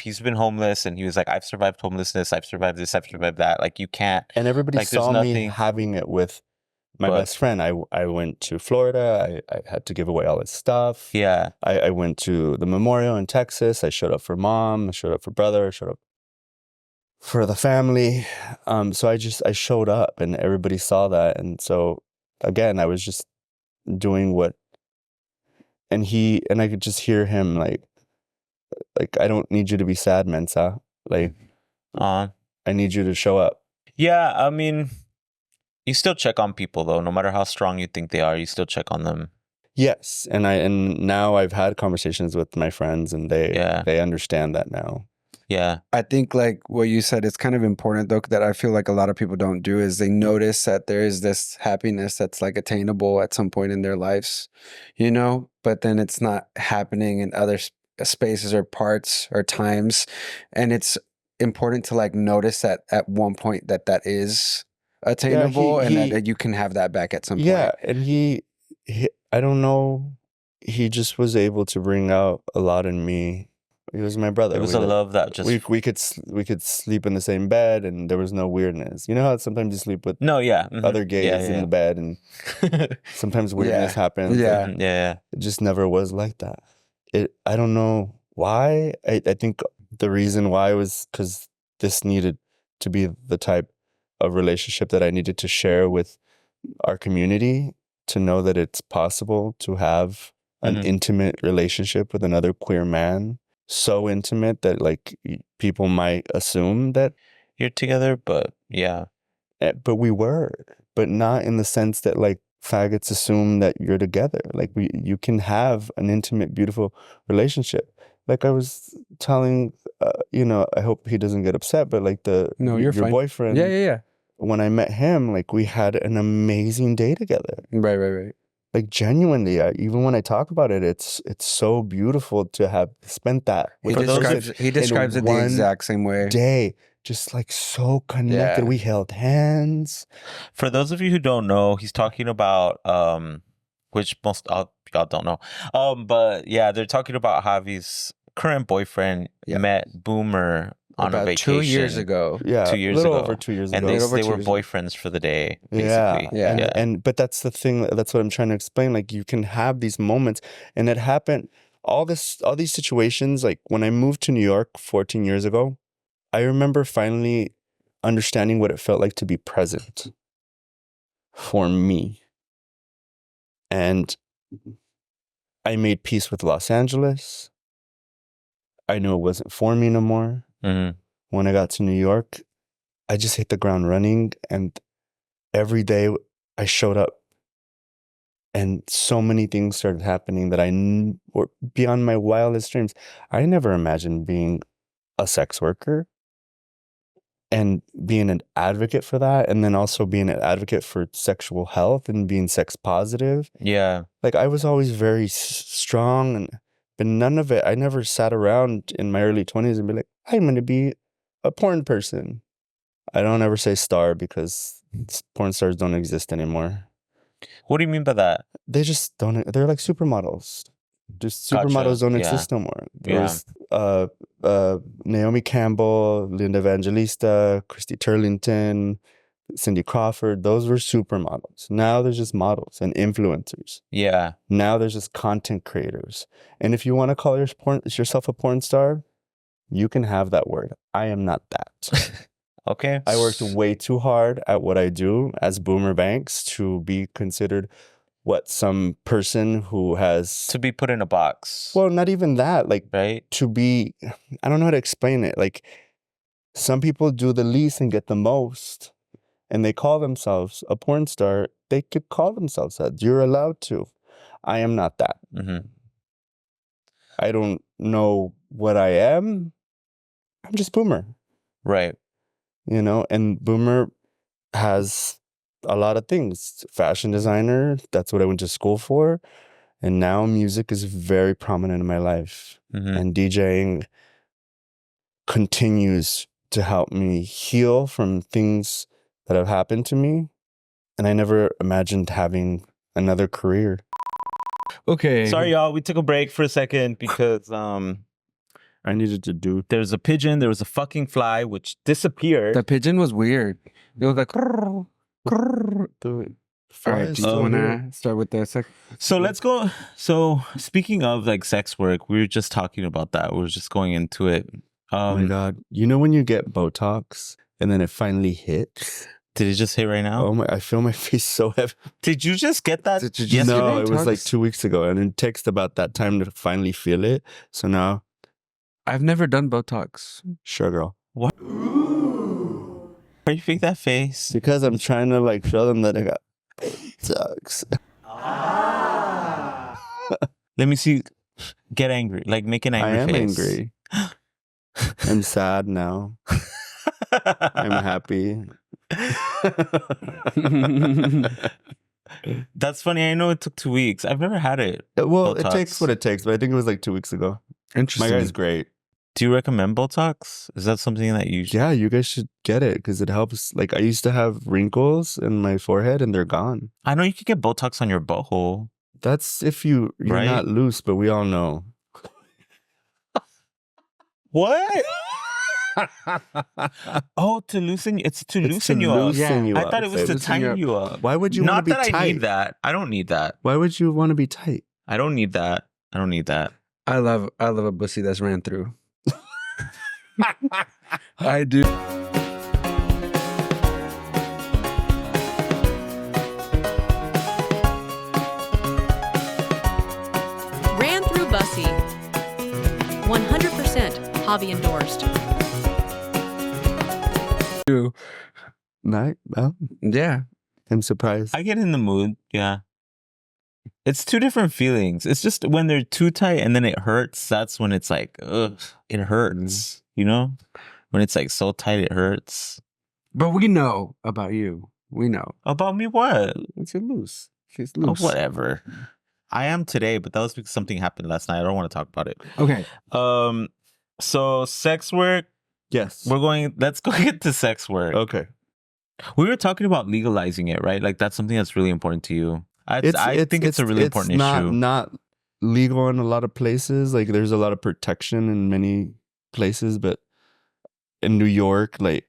Speaker 1: he's been homeless, and he was like, "I've survived homelessness. I've survived this. I've survived that." Like, you can't.
Speaker 3: And everybody
Speaker 1: like, there's
Speaker 3: saw me
Speaker 1: nothing-
Speaker 3: having it with my best friend. I went to Florida. I had to give away all his stuff.
Speaker 1: Yeah.
Speaker 3: I went to the memorial in Texas. I showed up for mom. I showed up for brother. I showed up for the family. So I showed up, and everybody saw that. And so again, I was just doing what, and I could just hear him like, "I don't need you to be sad, Mensa. Like, I need you to show up."
Speaker 1: Yeah, I mean, you still check on people though, no matter how strong you think they are, you still check on them.
Speaker 3: Yes, and now I've had conversations with my friends, and they understand that now.
Speaker 1: Yeah.
Speaker 2: I think like what you said, it's kind of important though, that I feel like a lot of people don't do is they notice that there is this happiness that's like attainable at some point in their lives, you know, but then it's not happening in other spaces or parts or times. And it's important to like notice that at one point that is attainable and that you can have that back at some point.
Speaker 3: Yeah. And he, I don't know, he just was able to bring out a lot in me. He was my brother.
Speaker 1: It was a love that just
Speaker 3: we could sleep in the same bed, and there was no weirdness. You know how sometimes you sleep with other gays in the bed, and sometimes weirdness happens.
Speaker 2: Yeah.
Speaker 3: It just never was like that. I don't know why. I think the reason why was because this needed to be the type of relationship that I needed to share with our community, to know that it's possible to have an intimate relationship with another queer man. So intimate that like people might assume that
Speaker 1: you're together, but
Speaker 3: but we were, but not in the sense that like faggots assume that you're together. Like you can have an intimate, beautiful relationship. Like I was telling, you know, I hope he doesn't get upset, but like
Speaker 2: No, you're
Speaker 3: your
Speaker 2: fine.
Speaker 3: boyfriend.
Speaker 2: Yeah.
Speaker 3: When I met him, like we had an amazing day together.
Speaker 2: Right.
Speaker 3: Like genuinely, even when I talk about it, it's so beautiful to have spent that.
Speaker 2: He
Speaker 3: with a person
Speaker 2: describes it the
Speaker 3: one
Speaker 2: exact same way.
Speaker 3: day, just like so connected.
Speaker 2: Yeah.
Speaker 3: We held hands.
Speaker 1: For those of you who don't know, he's talking about which most y'all don't know. But yeah, they're talking about Javi's current boyfriend met Boomer on
Speaker 2: about
Speaker 1: a vacation
Speaker 2: 2 years ago.
Speaker 3: Yeah,
Speaker 1: 2 years
Speaker 3: a little
Speaker 1: ago.
Speaker 3: over 2 years
Speaker 1: And
Speaker 3: ago.
Speaker 1: they were
Speaker 2: 2 years ago.
Speaker 1: boyfriends for the day, basically.
Speaker 3: Yeah. And but that's the thing. That's what I'm trying to explain. Like you can have these moments, and it happened. All these situations. Like when I moved to New York 14 years ago, I remember finally understanding what it felt like to be present for me. And I made peace with Los Angeles. I knew it wasn't for me no more.
Speaker 1: Mm-hmm.
Speaker 3: When I got to New York, I just hit the ground running, and every day I showed up, and so many things started happening that were beyond my wildest dreams. I never imagined being a sex worker and being an advocate for that, and then also being an advocate for sexual health and being sex positive.
Speaker 1: Yeah.
Speaker 3: Like I was always very strong, but none of it. I never sat around in my early 20s and be like, I'm going to be a porn person. I don't ever say star because porn stars don't exist anymore.
Speaker 1: What do you mean by that?
Speaker 3: They just don't. They're like supermodels. Just supermodels don't exist no more. There was Naomi Campbell, Linda Evangelista, Christy Turlington, Cindy Crawford. Those were supermodels. Now there's just models and influencers.
Speaker 1: Yeah.
Speaker 3: Now there's just content creators. And if you want to call yourself a porn star, you can have that word. I am not that.
Speaker 1: Okay.
Speaker 3: I worked way too hard at what I do as Boomer Banks to be considered what some person who has...
Speaker 1: To be put in a box.
Speaker 3: Well, not even that. Like,
Speaker 1: right?
Speaker 3: To be... I don't know how to explain it. Like, some people do the least and get the most, and they call themselves a porn star. They could call themselves that. You're allowed to. I am not that.
Speaker 1: Mm-hmm.
Speaker 3: I don't know what I am. I'm just Boomer.
Speaker 1: Right.
Speaker 3: You know, and Boomer has a lot of things. Fashion designer, that's what I went to school for. And now music is very prominent in my life.
Speaker 1: Mm-hmm.
Speaker 3: And DJing continues to help me heal from things that have happened to me. And I never imagined having another career.
Speaker 2: Okay.
Speaker 1: Sorry, y'all. We took a break for a second because
Speaker 3: I needed to do...
Speaker 1: There was a pigeon. There was a fucking fly, which disappeared.
Speaker 2: The pigeon was weird. It was like... Grrr, grrr. All right, do you want to start with the sex?
Speaker 1: So let's go. So speaking of like sex work, we were just talking about that. We were just going into it.
Speaker 3: Oh my God. You know when you get Botox and then it finally hits?
Speaker 1: Did it just hit right now?
Speaker 3: Oh my, I feel my face so heavy.
Speaker 1: Did you just get that?
Speaker 2: Did you just get
Speaker 3: No, it was
Speaker 2: Botox?
Speaker 3: like 2 weeks ago. And it takes about that time to finally feel it. So now...
Speaker 2: I've never done Botox.
Speaker 3: Sure, girl.
Speaker 1: What? Why you make that face?
Speaker 3: Because I'm trying to like show them that I got Botox.
Speaker 1: Let me see. Get angry. Like make an angry
Speaker 3: I am
Speaker 1: face.
Speaker 3: angry. I'm sad now. I'm happy.
Speaker 1: That's funny. I know it took 2 weeks. I've never had it.
Speaker 3: Well,
Speaker 1: Botox.
Speaker 3: it takes what it takes, but I think it was like 2 weeks ago.
Speaker 2: Interesting.
Speaker 3: My guy's great.
Speaker 1: Do you recommend Botox? Is that something that you...
Speaker 3: Yeah, you guys should get it because it helps. Like I used to have wrinkles in my forehead and they're gone.
Speaker 1: I know you could get Botox on your butthole.
Speaker 3: That's if you're
Speaker 1: Right?
Speaker 3: not loose, but we all know.
Speaker 1: What? Oh, to loosen... It's to loosen you up.
Speaker 3: loosen you
Speaker 1: I
Speaker 3: up,
Speaker 1: thought it was to
Speaker 3: baby.
Speaker 1: tighten you up.
Speaker 3: Why would you want
Speaker 1: Not
Speaker 3: to be
Speaker 1: that
Speaker 3: tight?
Speaker 1: I need that. I don't need that.
Speaker 3: Why would you want to be tight?
Speaker 1: I don't need that. I don't need that.
Speaker 2: I love a pussy that's ran through. I do.
Speaker 4: Ran through Bussy. 100% Javi endorsed.
Speaker 3: Night? Well,
Speaker 2: Yeah.
Speaker 3: I'm surprised.
Speaker 1: I get in the mood. Yeah. It's two different feelings. It's just when they're too tight and then it hurts. That's when it's like, ugh, it hurts. You know, when it's like so tight, it hurts.
Speaker 2: But we know about you. We know.
Speaker 1: About me, what?
Speaker 2: It's loose. She's
Speaker 1: Oh,
Speaker 2: loose.
Speaker 1: whatever. I am today, but that was because something happened last night. I don't want to talk about it.
Speaker 2: Okay.
Speaker 1: So sex work.
Speaker 3: Yes.
Speaker 1: Let's go get to sex work.
Speaker 3: Okay.
Speaker 1: We were talking about legalizing it, right? Like that's something that's really important to you. I think it's a really important issue.
Speaker 3: It's not legal in a lot of places. Like there's a lot of protection in many places, but in New York, like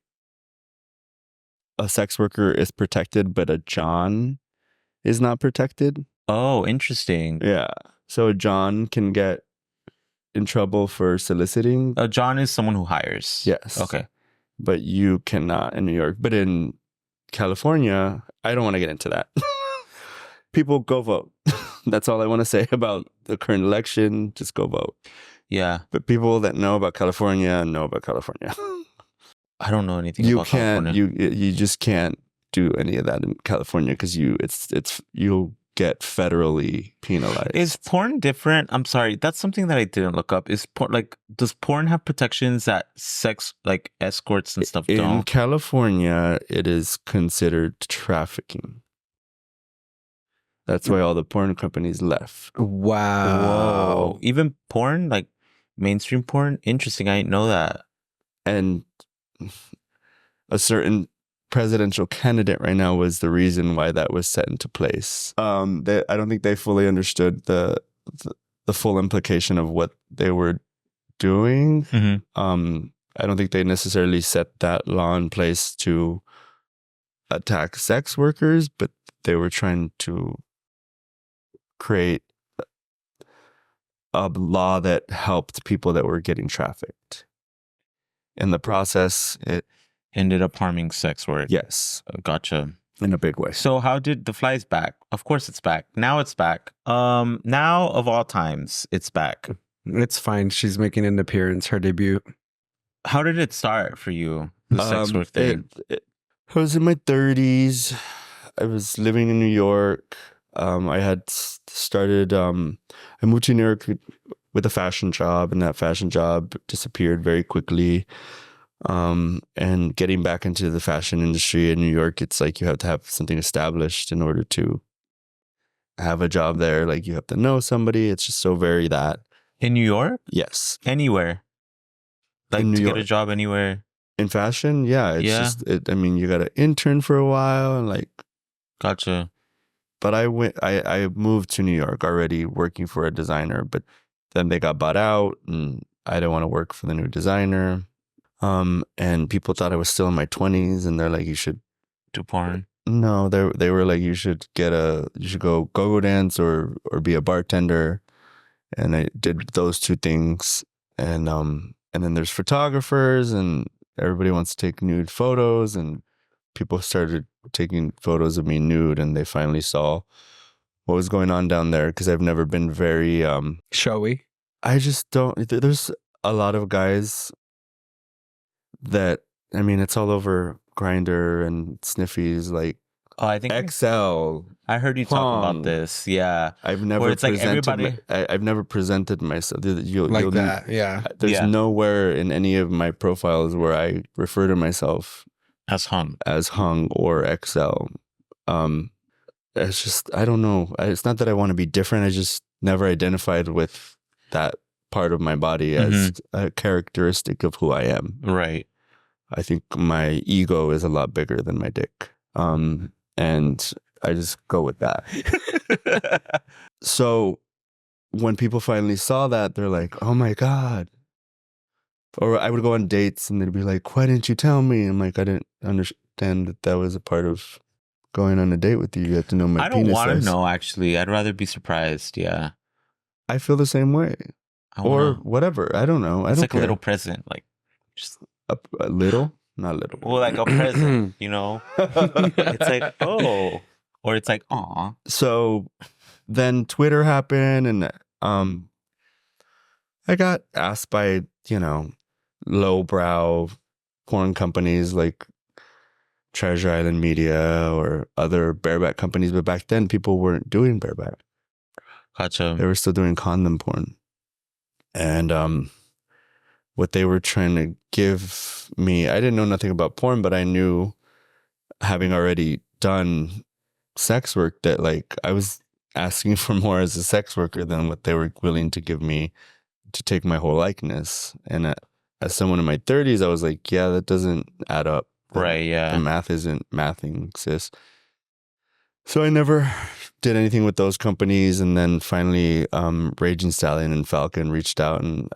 Speaker 3: a sex worker is protected, but a John is not protected.
Speaker 1: Oh, interesting.
Speaker 3: Yeah. So a John can get in trouble for soliciting.
Speaker 1: A John is someone who hires.
Speaker 3: Yes.
Speaker 1: Okay.
Speaker 3: But you cannot in New York. But in California, I don't want to get into that. People go vote. That's all I want to say about the current election. Just go vote.
Speaker 1: Yeah.
Speaker 3: But people that know about California know about California.
Speaker 1: I don't know anything about California.
Speaker 3: You just can't do any of that in California because you'll get federally penalized.
Speaker 1: Is porn different? I'm sorry, that's something that I didn't look up. Is porn does porn have protections that sex like escorts and stuff
Speaker 3: in
Speaker 1: don't?
Speaker 3: California, it is considered trafficking. That's why all the porn companies left.
Speaker 2: Wow.
Speaker 1: Whoa. Even porn, like mainstream porn? Interesting. I didn't know that.
Speaker 3: And a certain presidential candidate right now was the reason why that was set into place. I don't think they fully understood the full implication of what they were doing.
Speaker 1: Mm-hmm.
Speaker 3: I don't think they necessarily set that law in place to attack sex workers, but they were trying to create a law that helped people that were getting trafficked. In the process, it
Speaker 1: ended up harming sex work.
Speaker 3: Yes.
Speaker 1: Gotcha.
Speaker 3: In a big way.
Speaker 1: So how did the fly's back? Of course it's back. Now it's back. Now of all times, it's back.
Speaker 2: It's fine. She's making an appearance, her debut.
Speaker 1: How did it start for you? The sex work thing.
Speaker 3: I was in my 30s. I was living in New York. I had started, I moved to New York with a fashion job, and that fashion job disappeared very quickly. And getting back into the fashion industry in New York, it's like you have to have something established in order to have a job there. Like you have to know somebody. It's just so very that.
Speaker 1: In New York?
Speaker 3: Yes.
Speaker 1: Anywhere. Like
Speaker 3: in New
Speaker 1: to
Speaker 3: York.
Speaker 1: Get a job anywhere.
Speaker 3: In fashion? Yeah. It's
Speaker 1: Yeah.
Speaker 3: just, you got to intern for a while and like.
Speaker 1: Gotcha.
Speaker 3: But I moved to New York already working for a designer, but then they got bought out and I didn't want to work for the new designer. And people thought I was still in my 20s and they're like, you should
Speaker 1: do porn.
Speaker 3: No, they were like, you should go dance or be a bartender. And I did those two things. And then there's photographers and everybody wants to take nude photos, and people started taking photos of me nude, and they finally saw what was going on down there because I've never been very
Speaker 2: showy.
Speaker 3: I just don't. There's a lot of guys that, I mean, it's all over Grindr and Sniffies, like
Speaker 1: I think
Speaker 3: XL.
Speaker 1: I heard you talk about this. Yeah,
Speaker 3: I've never I've never presented myself
Speaker 2: like that. Yeah,
Speaker 3: there's nowhere in any of my profiles where I refer to myself
Speaker 1: as hung
Speaker 3: or XL. It's just, I don't know. It's not that I want to be different. I just never identified with that part of my body as a characteristic of who I am.
Speaker 1: Right.
Speaker 3: I think my ego is a lot bigger than my dick. And I just go with that. So when people finally saw that, they're like, oh my God. Or I would go on dates and they'd be like, why didn't you tell me? I'm like, I didn't understand that was a part of going on a date with you. You have to know my penis size.
Speaker 1: I don't want to know, actually. I'd rather be surprised. Yeah.
Speaker 3: I feel the same way. Or whatever. I don't know.
Speaker 1: It's
Speaker 3: don't
Speaker 1: like
Speaker 3: care.
Speaker 1: a little present. Like just
Speaker 3: a little? Not little.
Speaker 1: Well, like a present, you know? It's like, oh. Or it's like, aw.
Speaker 3: So then Twitter happened, and I got asked by, lowbrow porn companies like Treasure Island Media or other bareback companies. But back then, people weren't doing bareback.
Speaker 1: Gotcha.
Speaker 3: They were still doing condom porn. And what they were trying to give me, I didn't know nothing about porn, but I knew, having already done sex work, that like I was asking for more as a sex worker than what they were willing to give me to take my whole likeness. And as someone in my 30s, I was like, yeah, that doesn't add up.
Speaker 1: Right, yeah.
Speaker 3: The math isn't mathing, sis. So I never did anything with those companies. And then finally, Raging Stallion and Falcon reached out. And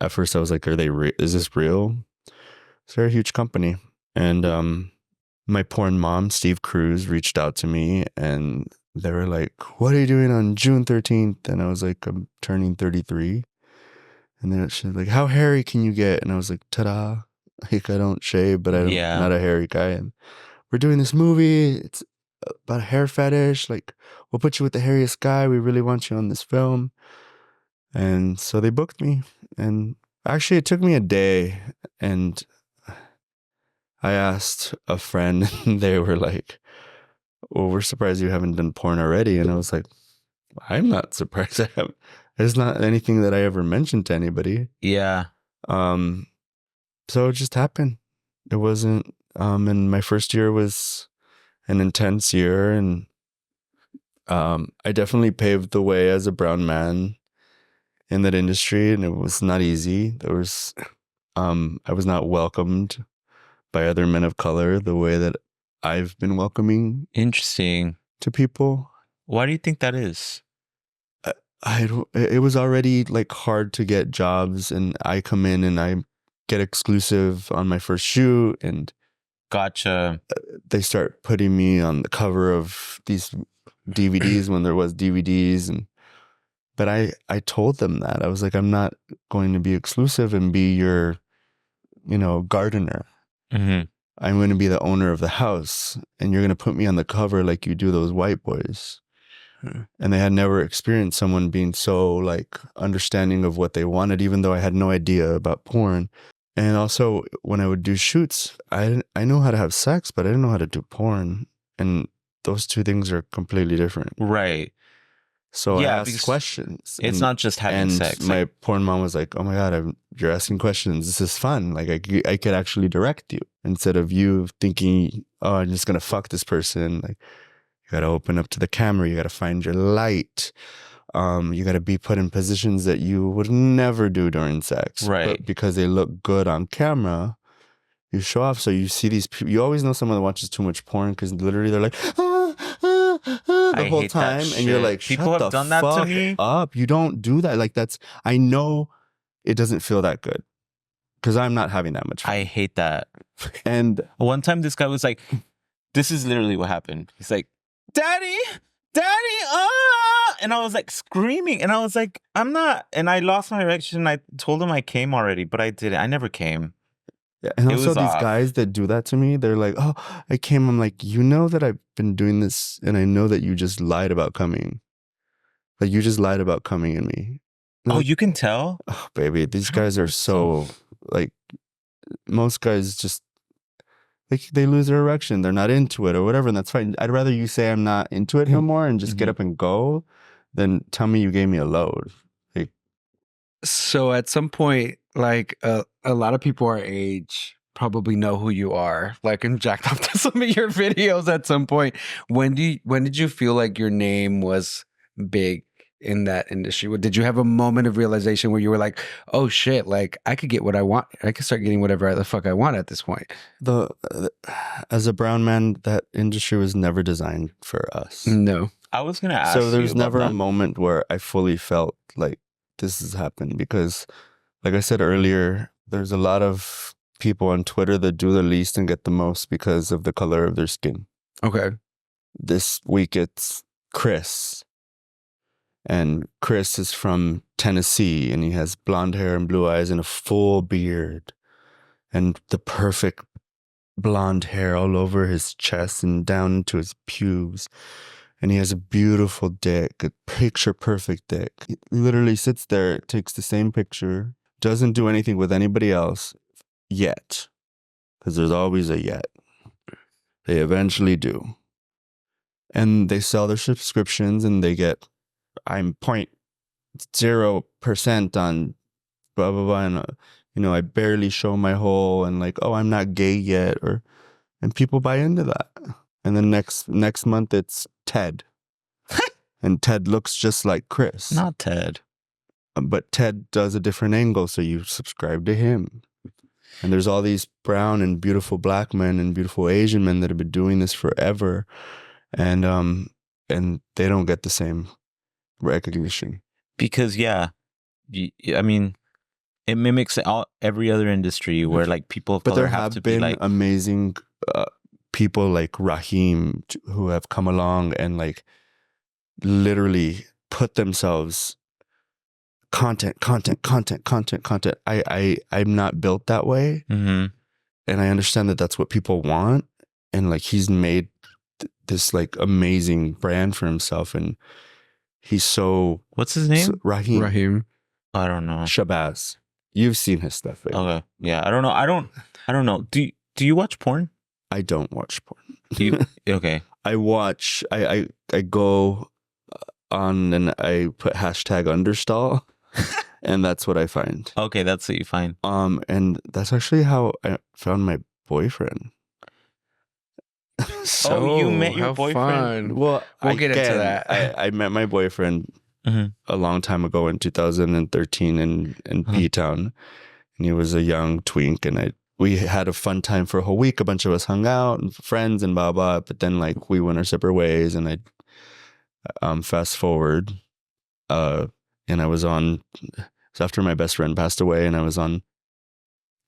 Speaker 3: at first I was like, is this real? So they're a huge company. And my porn mom, Steve Cruz, reached out to me and they were like, what are you doing on June 13th? And I was like, I'm turning 33. And then she's like, how hairy can you get? And I was like, ta-da. Like, I don't shave, but I'm not a hairy guy. And we're doing this movie. It's about a hair fetish. Like, we'll put you with the hairiest guy. We really want you on this film. And so they booked me. And actually, it took me a day. And I asked a friend, and they were like, well, we're surprised you haven't done porn already. And I was like, I'm not surprised I haven't. It's not anything that I ever mentioned to anybody.
Speaker 1: Yeah.
Speaker 3: So it just happened. It wasn't, and my first year was an intense year, and I definitely paved the way as a brown man in that industry, and it was not easy. I was not welcomed by other men of color the way that I've been welcoming.
Speaker 1: Interesting.
Speaker 3: To people.
Speaker 1: Why do you think that is?
Speaker 3: It was already like hard to get jobs, and I come in and I get exclusive on my first shoot, and
Speaker 1: gotcha.
Speaker 3: They start putting me on the cover of these DVDs when there was DVDs, but I told them that I was like, I'm not going to be exclusive and be your, gardener.
Speaker 1: Mm-hmm.
Speaker 3: I'm going to be the owner of the house, and you're going to put me on the cover like you do those white boys. And they had never experienced someone being so like understanding of what they wanted, even though I had no idea about porn. And also when I would do shoots, I know how to have sex, but I didn't know how to do porn. And those two things are completely different.
Speaker 1: Right.
Speaker 3: So I asked questions.
Speaker 1: It's not just having sex.
Speaker 3: And my porn mom was like, oh my God, you're asking questions. This is fun. Like I could actually direct you instead of you thinking, oh, I'm just going to fuck this person. Like, you got to open up to the camera. You got to find your light. You got to be put in positions that you would never do during sex.
Speaker 1: Right.
Speaker 3: But because they look good on camera, you show off. So you see these people. You always know someone that watches too much porn because literally they're like, the whole time. And you're like,
Speaker 1: people have done that to me.
Speaker 3: Up. You don't do that. Like I know it doesn't feel that good because I'm not having that much fun.
Speaker 1: I hate that.
Speaker 3: And
Speaker 1: one time this guy was like, this is literally what happened. He's like, Daddy, and I was like screaming, and I was like, I'm not, and I lost my erection. I told him I came already, but I didn't. I never came.
Speaker 3: Yeah, and also these guys that do that to me, they're like, oh, I came. I'm like, you know that I've been doing this, and I know that you just lied about coming. Like, you just lied about coming in me.
Speaker 1: Oh, you can tell?
Speaker 3: Oh, baby, these guys are so, like, most guys just, they lose their erection. They're not into it or whatever, and that's fine. I'd rather you say I'm not into it no more and just get up and go than tell me you gave me a load. Like,
Speaker 2: so at some point, like a lot of people our age probably know who you are. Like, and jacked up to some of your videos at some point. When did you feel like your name was big in that industry? Did you have a moment of realization where you were like, oh shit, like I could get what I want. I could start getting whatever the fuck I want at this point.
Speaker 3: As a brown man, that industry was never designed for us.
Speaker 2: No.
Speaker 1: I was going to ask
Speaker 3: So there's never
Speaker 1: a
Speaker 3: moment where I fully felt like this has happened because, like I said earlier, there's a lot of people on Twitter that do the least and get the most because of the color of their skin.
Speaker 2: Okay.
Speaker 3: This week it's Chris. And Chris is from Tennessee, and he has blonde hair and blue eyes and a full beard and the perfect blonde hair all over his chest and down into his pubes. And he has a beautiful dick, a picture-perfect dick. He literally sits there, takes the same picture, doesn't do anything with anybody else yet, because there's always a yet. They eventually do. And they sell their subscriptions, and they get I'm 0.0% on blah blah blah, and I barely show my hole, and like, oh, I'm not gay yet, and people buy into that. And then next month it's Ted, and Ted looks just like Chris.
Speaker 1: Not Ted.
Speaker 3: But Ted does a different angle, so you subscribe to him. And there's all these brown and beautiful black men and beautiful Asian men that have been doing this forever, and they don't get the same recognition.
Speaker 1: Because I mean, it mimics every other industry where like people of
Speaker 3: But
Speaker 1: color
Speaker 3: there
Speaker 1: have
Speaker 3: have
Speaker 1: to
Speaker 3: been
Speaker 1: be like
Speaker 3: amazing people like Raheem who have come along and like literally put themselves content. I'm not built that way,
Speaker 1: Mhm.
Speaker 3: and I understand that that's what people want, and like he's made this like amazing brand for himself, and he's so
Speaker 1: What's his name?
Speaker 3: Raheem
Speaker 1: I don't know.
Speaker 3: Shabazz. You've seen his stuff, right?
Speaker 1: Okay. Yeah, I don't know. I don't know. Do you watch porn?
Speaker 3: I don't watch porn.
Speaker 1: Do you? Okay.
Speaker 3: I watch. I go on and I put hashtag understall, and that's what I find.
Speaker 1: Okay, that's what you find.
Speaker 3: And that's actually how I found my boyfriend.
Speaker 2: So,
Speaker 1: you met your
Speaker 2: how
Speaker 1: boyfriend?
Speaker 2: fun.
Speaker 3: Well,
Speaker 2: We'll get into that.
Speaker 3: I met my boyfriend
Speaker 1: Mhm.
Speaker 3: a long time ago in 2013 in P-Town, and he was a young twink, and we had a fun time for a whole week. A bunch of us hung out and friends and blah blah. But then like we went our separate ways, and I fast forward, and I was on. It's after my best friend passed away, and I was on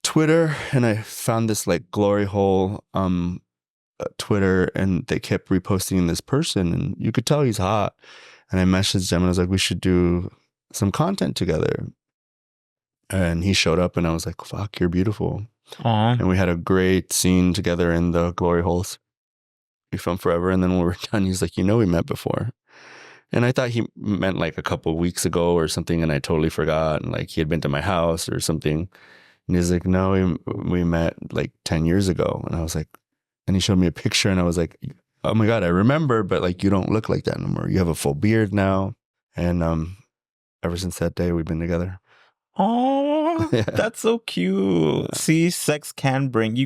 Speaker 3: Twitter, and I found this like glory hole Twitter, and they kept reposting this person, and you could tell he's hot. And I messaged him, and I was like, we should do some content together. And he showed up, and I was like, fuck, you're beautiful.
Speaker 1: Aw.
Speaker 3: And we had a great scene together in the glory holes. We filmed forever, and then when we were done, he's like, we met before. And I thought he meant like a couple of weeks ago or something, and I totally forgot. And like he had been to my house or something. And he's like, no, we met like 10 years ago. And I was like, and he showed me a picture, and I was like, oh my God, I remember, but like you don't look like that anymore. You have a full beard now. And ever since that day, we've been together.
Speaker 1: Oh,
Speaker 3: Yeah.
Speaker 1: that's so cute. See, sex can bring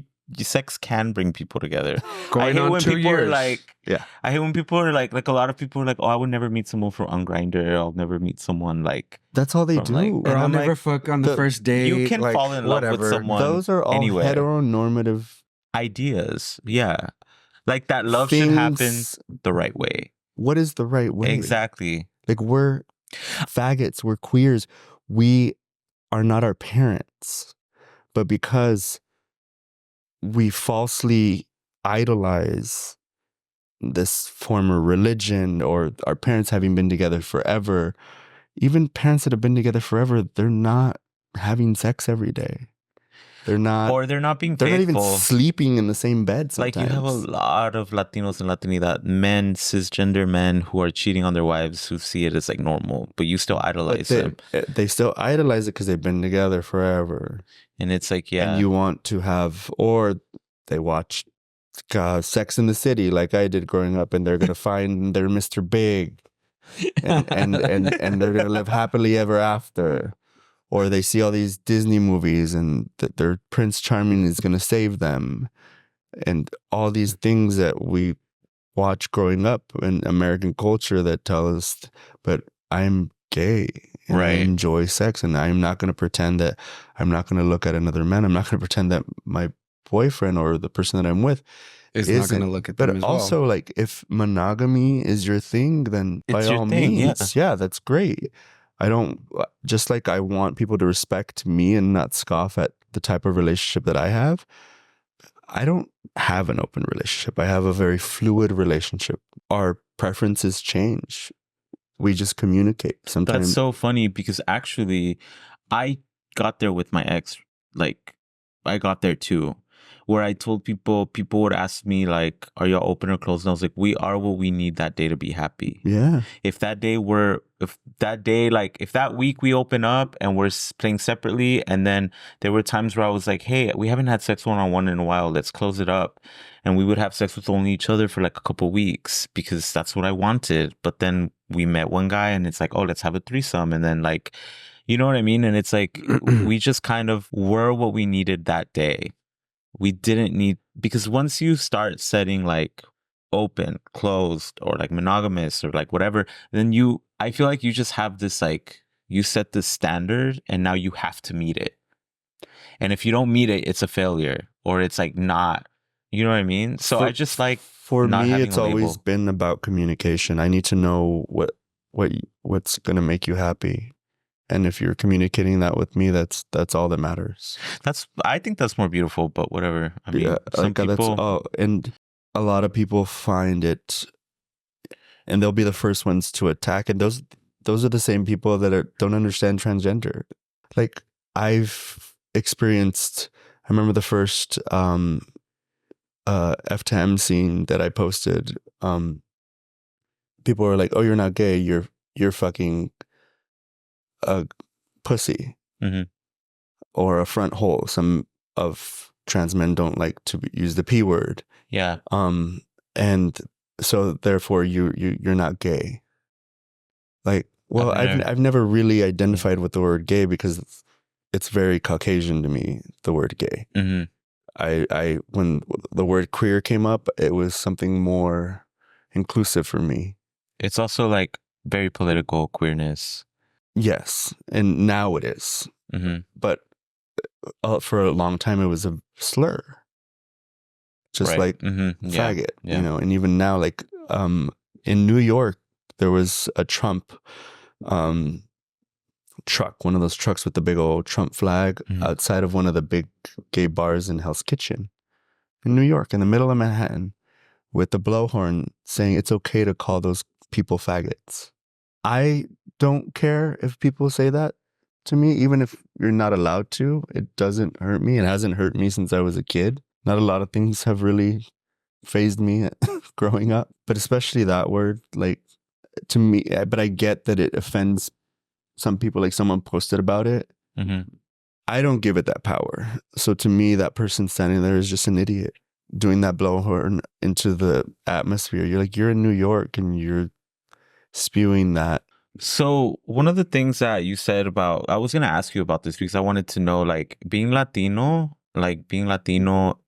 Speaker 1: people together.
Speaker 2: Going
Speaker 1: I hate
Speaker 2: on
Speaker 1: when
Speaker 2: 2
Speaker 1: people are
Speaker 2: years.
Speaker 1: like,
Speaker 3: Yeah.
Speaker 1: I hate when people are like a lot of people are like, oh, I would never meet someone from on Grindr. I'll never meet someone like.
Speaker 3: That's all they
Speaker 1: From,
Speaker 3: do.
Speaker 1: like,
Speaker 2: Or
Speaker 1: and
Speaker 2: I'll
Speaker 1: I'm
Speaker 2: never
Speaker 1: like,
Speaker 2: fuck on the first date.
Speaker 1: you can
Speaker 2: like,
Speaker 1: fall in love with
Speaker 2: whatever.
Speaker 1: someone.
Speaker 3: Those are all
Speaker 1: anyway.
Speaker 3: heteronormative
Speaker 1: Ideas. Yeah. Like that love should happen
Speaker 3: things.
Speaker 1: the right way.
Speaker 3: What is the right way?
Speaker 1: Exactly.
Speaker 3: Like we're faggots, we're queers. We are not our parents. But because we falsely idolize this former religion, or our parents having been together forever, even parents that have been together forever, they're not having sex every day. They're not,
Speaker 1: Or they're not being
Speaker 3: they're not
Speaker 1: faithful.
Speaker 3: even sleeping in the same bed sometimes.
Speaker 1: Like you have a lot of Latinos and Latini that men, cisgender men who are cheating on their wives who see it as like normal, but you still idolize them.
Speaker 3: They still idolize it because they've been together forever.
Speaker 1: And it's like, yeah.
Speaker 3: And you want to have, or they watch Sex in the City like I did growing up, and they're going to find their Mr. Big, and they're going to live happily ever after. Or they see all these Disney movies and that their Prince Charming is going to save them. And all these things that we watch growing up in American culture that tell us, but I'm gay and I
Speaker 1: Right.
Speaker 3: enjoy sex, and I'm not going to pretend that I'm not going to look at another man. I'm not going to pretend that my boyfriend or the person that I'm with
Speaker 2: It's not
Speaker 3: isn't.
Speaker 2: going to look at them
Speaker 3: But
Speaker 2: as
Speaker 3: also, like, if monogamy is your thing, then by
Speaker 1: It's your
Speaker 3: all
Speaker 1: thing, yeah.
Speaker 3: means, yeah, that's great. I don't, just like I want people to respect me and not scoff at the type of relationship that I have. I don't have an open relationship. I have a very fluid relationship. Our preferences change. We just communicate. Sometimes
Speaker 1: That's so funny because actually I got there with my ex. Like I got there too, where I told people would ask me like, are y'all open or closed? And I was like, we are what we need that day to be happy.
Speaker 3: yeah.
Speaker 1: If that week we open up and we're playing separately, and then there were times where I was like, hey, we haven't had sex one-on-one in a while, let's close it up. And we would have sex with only each other for like a couple weeks because that's what I wanted. But then we met one guy and it's like, oh, let's have a threesome. And then like, you know what I mean? And it's like, we just kind of were what we needed that day. We didn't need, because once you start setting like open, closed, or like monogamous or like whatever, then I feel like you just have this like, you set the standard and now you have to meet it. And if you don't meet it, it's a failure or it's like not, you know what I mean? So I just like,
Speaker 3: for
Speaker 1: not
Speaker 3: me,
Speaker 1: having
Speaker 3: it's
Speaker 1: a label.
Speaker 3: always been about communication. I need to know what's going to make you happy. And if you're communicating that with me, that's all that matters.
Speaker 1: I think that's more beautiful, but whatever. I mean, some people,
Speaker 3: that's all. And a lot of people find it, and they'll be the first ones to attack. And those are the same people that don't understand transgender. Like I've experienced, I remember the first F to M scene that I posted. People were like, "Oh, you're not gay. You're fucking a pussy or a front hole." Some of trans men don't like to use the P word.
Speaker 1: yeah.
Speaker 3: And so therefore you're not gay. Like, well, I've never really identified with the word gay because it's very Caucasian to me, the word gay.
Speaker 1: Mm-hmm.
Speaker 3: I when the word queer came up, it was something more inclusive for me.
Speaker 1: It's also like very political queerness.
Speaker 3: Yes, and now it is.
Speaker 1: Mm-hmm.
Speaker 3: But for a long time, it was a slur, just like faggot, you know. And even now, like in New York, there was a Trump truck, one of those trucks with the big old Trump flag outside of one of the big gay bars in Hell's Kitchen in New York, in the middle of Manhattan, with the blowhorn saying it's okay to call those people faggots. I don't care if people say that to me, even if you're not allowed to. It doesn't hurt me. It hasn't hurt me since I was a kid. Not a lot of things have really fazed me growing up, but especially that word, like, to me. But I get that it offends some people. Like, someone posted about it. I don't give it that power. So to me, that person standing there is just an idiot doing that blowhorn into the atmosphere. You're like, you're in New York and you're spewing that.
Speaker 1: So one of the things that you said about, I was going to ask you about this because I wanted to know, like, being Latino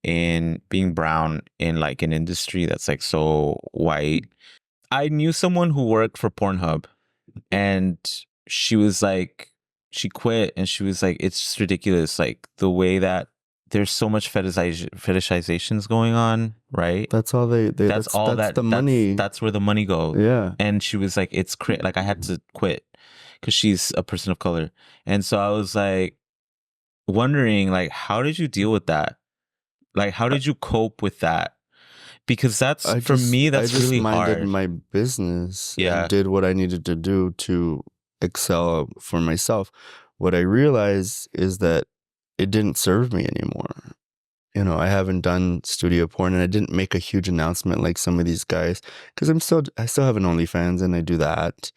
Speaker 1: and being brown in like an industry that's like so white. I knew someone who worked for Pornhub, and she was like, she quit and she was like, it's just ridiculous. Like the way that there's so much fetishizations going on, right?
Speaker 3: That's all that's the money.
Speaker 1: That's where the money goes.
Speaker 3: Yeah.
Speaker 1: And she was like, it's like I had to quit because she's a person of color. And so I was like wondering, like, how did you deal with that? Like, how did you cope with that? Because that's for me, that's really hard. I just minded
Speaker 3: my business and did what I needed to do to excel for myself. What I realized is that it didn't serve me anymore. You know, I haven't done studio porn, and I didn't make a huge announcement like some of these guys, because I still have an OnlyFans and I do that.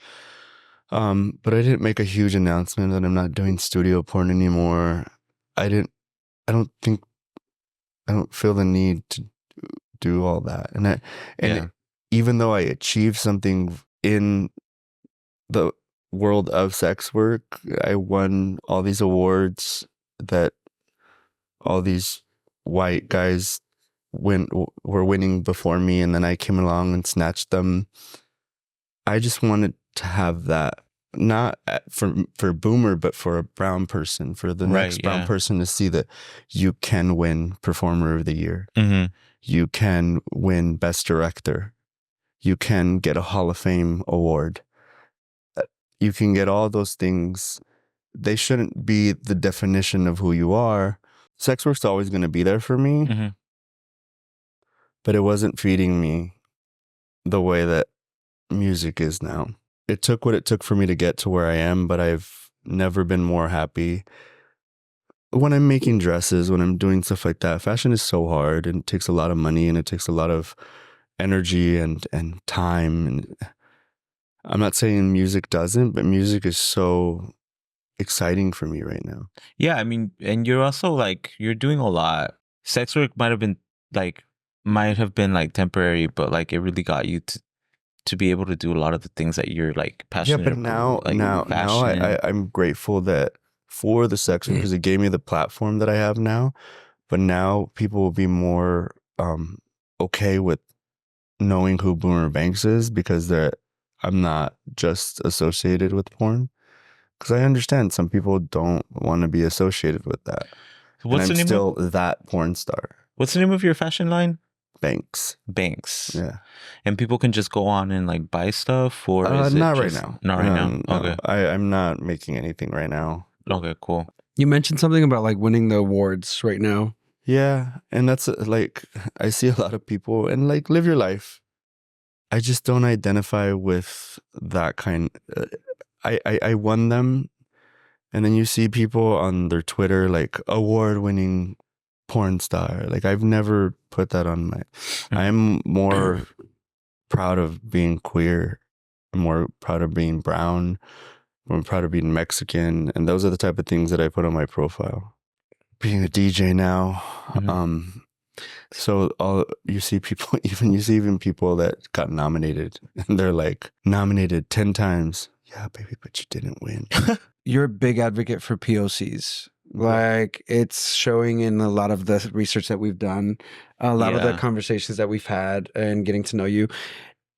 Speaker 3: But I didn't make a huge announcement that I'm not doing studio porn anymore. I don't feel the need to do all that. And even though I achieved something in the world of sex work, I won all these awards that all these white guys were winning before me, and then I came along and snatched them. I just wanted to have that, not for Boomer, but for a brown person, for the next brown person to see that you can win Performer of the Year. You can win Best Director. You can get a Hall of Fame award. You can get all those things. They shouldn't be the definition of who you are. Sex work's always going to be there for me, but it wasn't feeding me the way that music is now. It took what it took for me to get to where I am, but I've never been more happy. When I'm making dresses, when I'm doing stuff like that, fashion is so hard, and it takes a lot of money, and it takes a lot of energy and time. And I'm not saying music doesn't, but music is so exciting for me right now.
Speaker 1: Yeah, I mean, and you're also like, you're doing a lot. Sex work might have been like temporary, but like it really got you to be able to do a lot of the things that you're like passionate
Speaker 3: but
Speaker 1: about.
Speaker 3: now I'm grateful that for the sex work because it gave me the platform that I have now. But now people will be more okay with knowing who Boomer Banks is because I'm not just associated with porn. Because I understand some people don't want to be associated with that.
Speaker 1: What's
Speaker 3: and
Speaker 1: the
Speaker 3: I'm
Speaker 1: name
Speaker 3: still that porn star.
Speaker 1: What's the name of your fashion line?
Speaker 3: Banks.
Speaker 1: Yeah. And people can just go on and like buy stuff, or is it
Speaker 3: not right
Speaker 1: just,
Speaker 3: now.
Speaker 1: Not right now.
Speaker 3: No.
Speaker 1: Okay.
Speaker 3: I'm not making anything right now.
Speaker 1: Okay, cool.
Speaker 2: You mentioned something about like winning the awards right now.
Speaker 3: Yeah, and that's like I see a lot of people and like live your life. I just don't identify with that kind. I won them, and then you see people on their Twitter like award-winning porn star. Like I've never put that on my. I'm more proud of being queer. I'm more proud of being brown. I'm proud of being Mexican, and those are the type of things that I put on my profile. Being a DJ now, so all you see people, even people that got nominated, and they're like nominated 10 times. Yeah, baby, but you didn't win.
Speaker 2: You're a big advocate for POCs. Like it's showing in a lot of the research that we've done, a lot of the conversations that we've had, and getting to know you.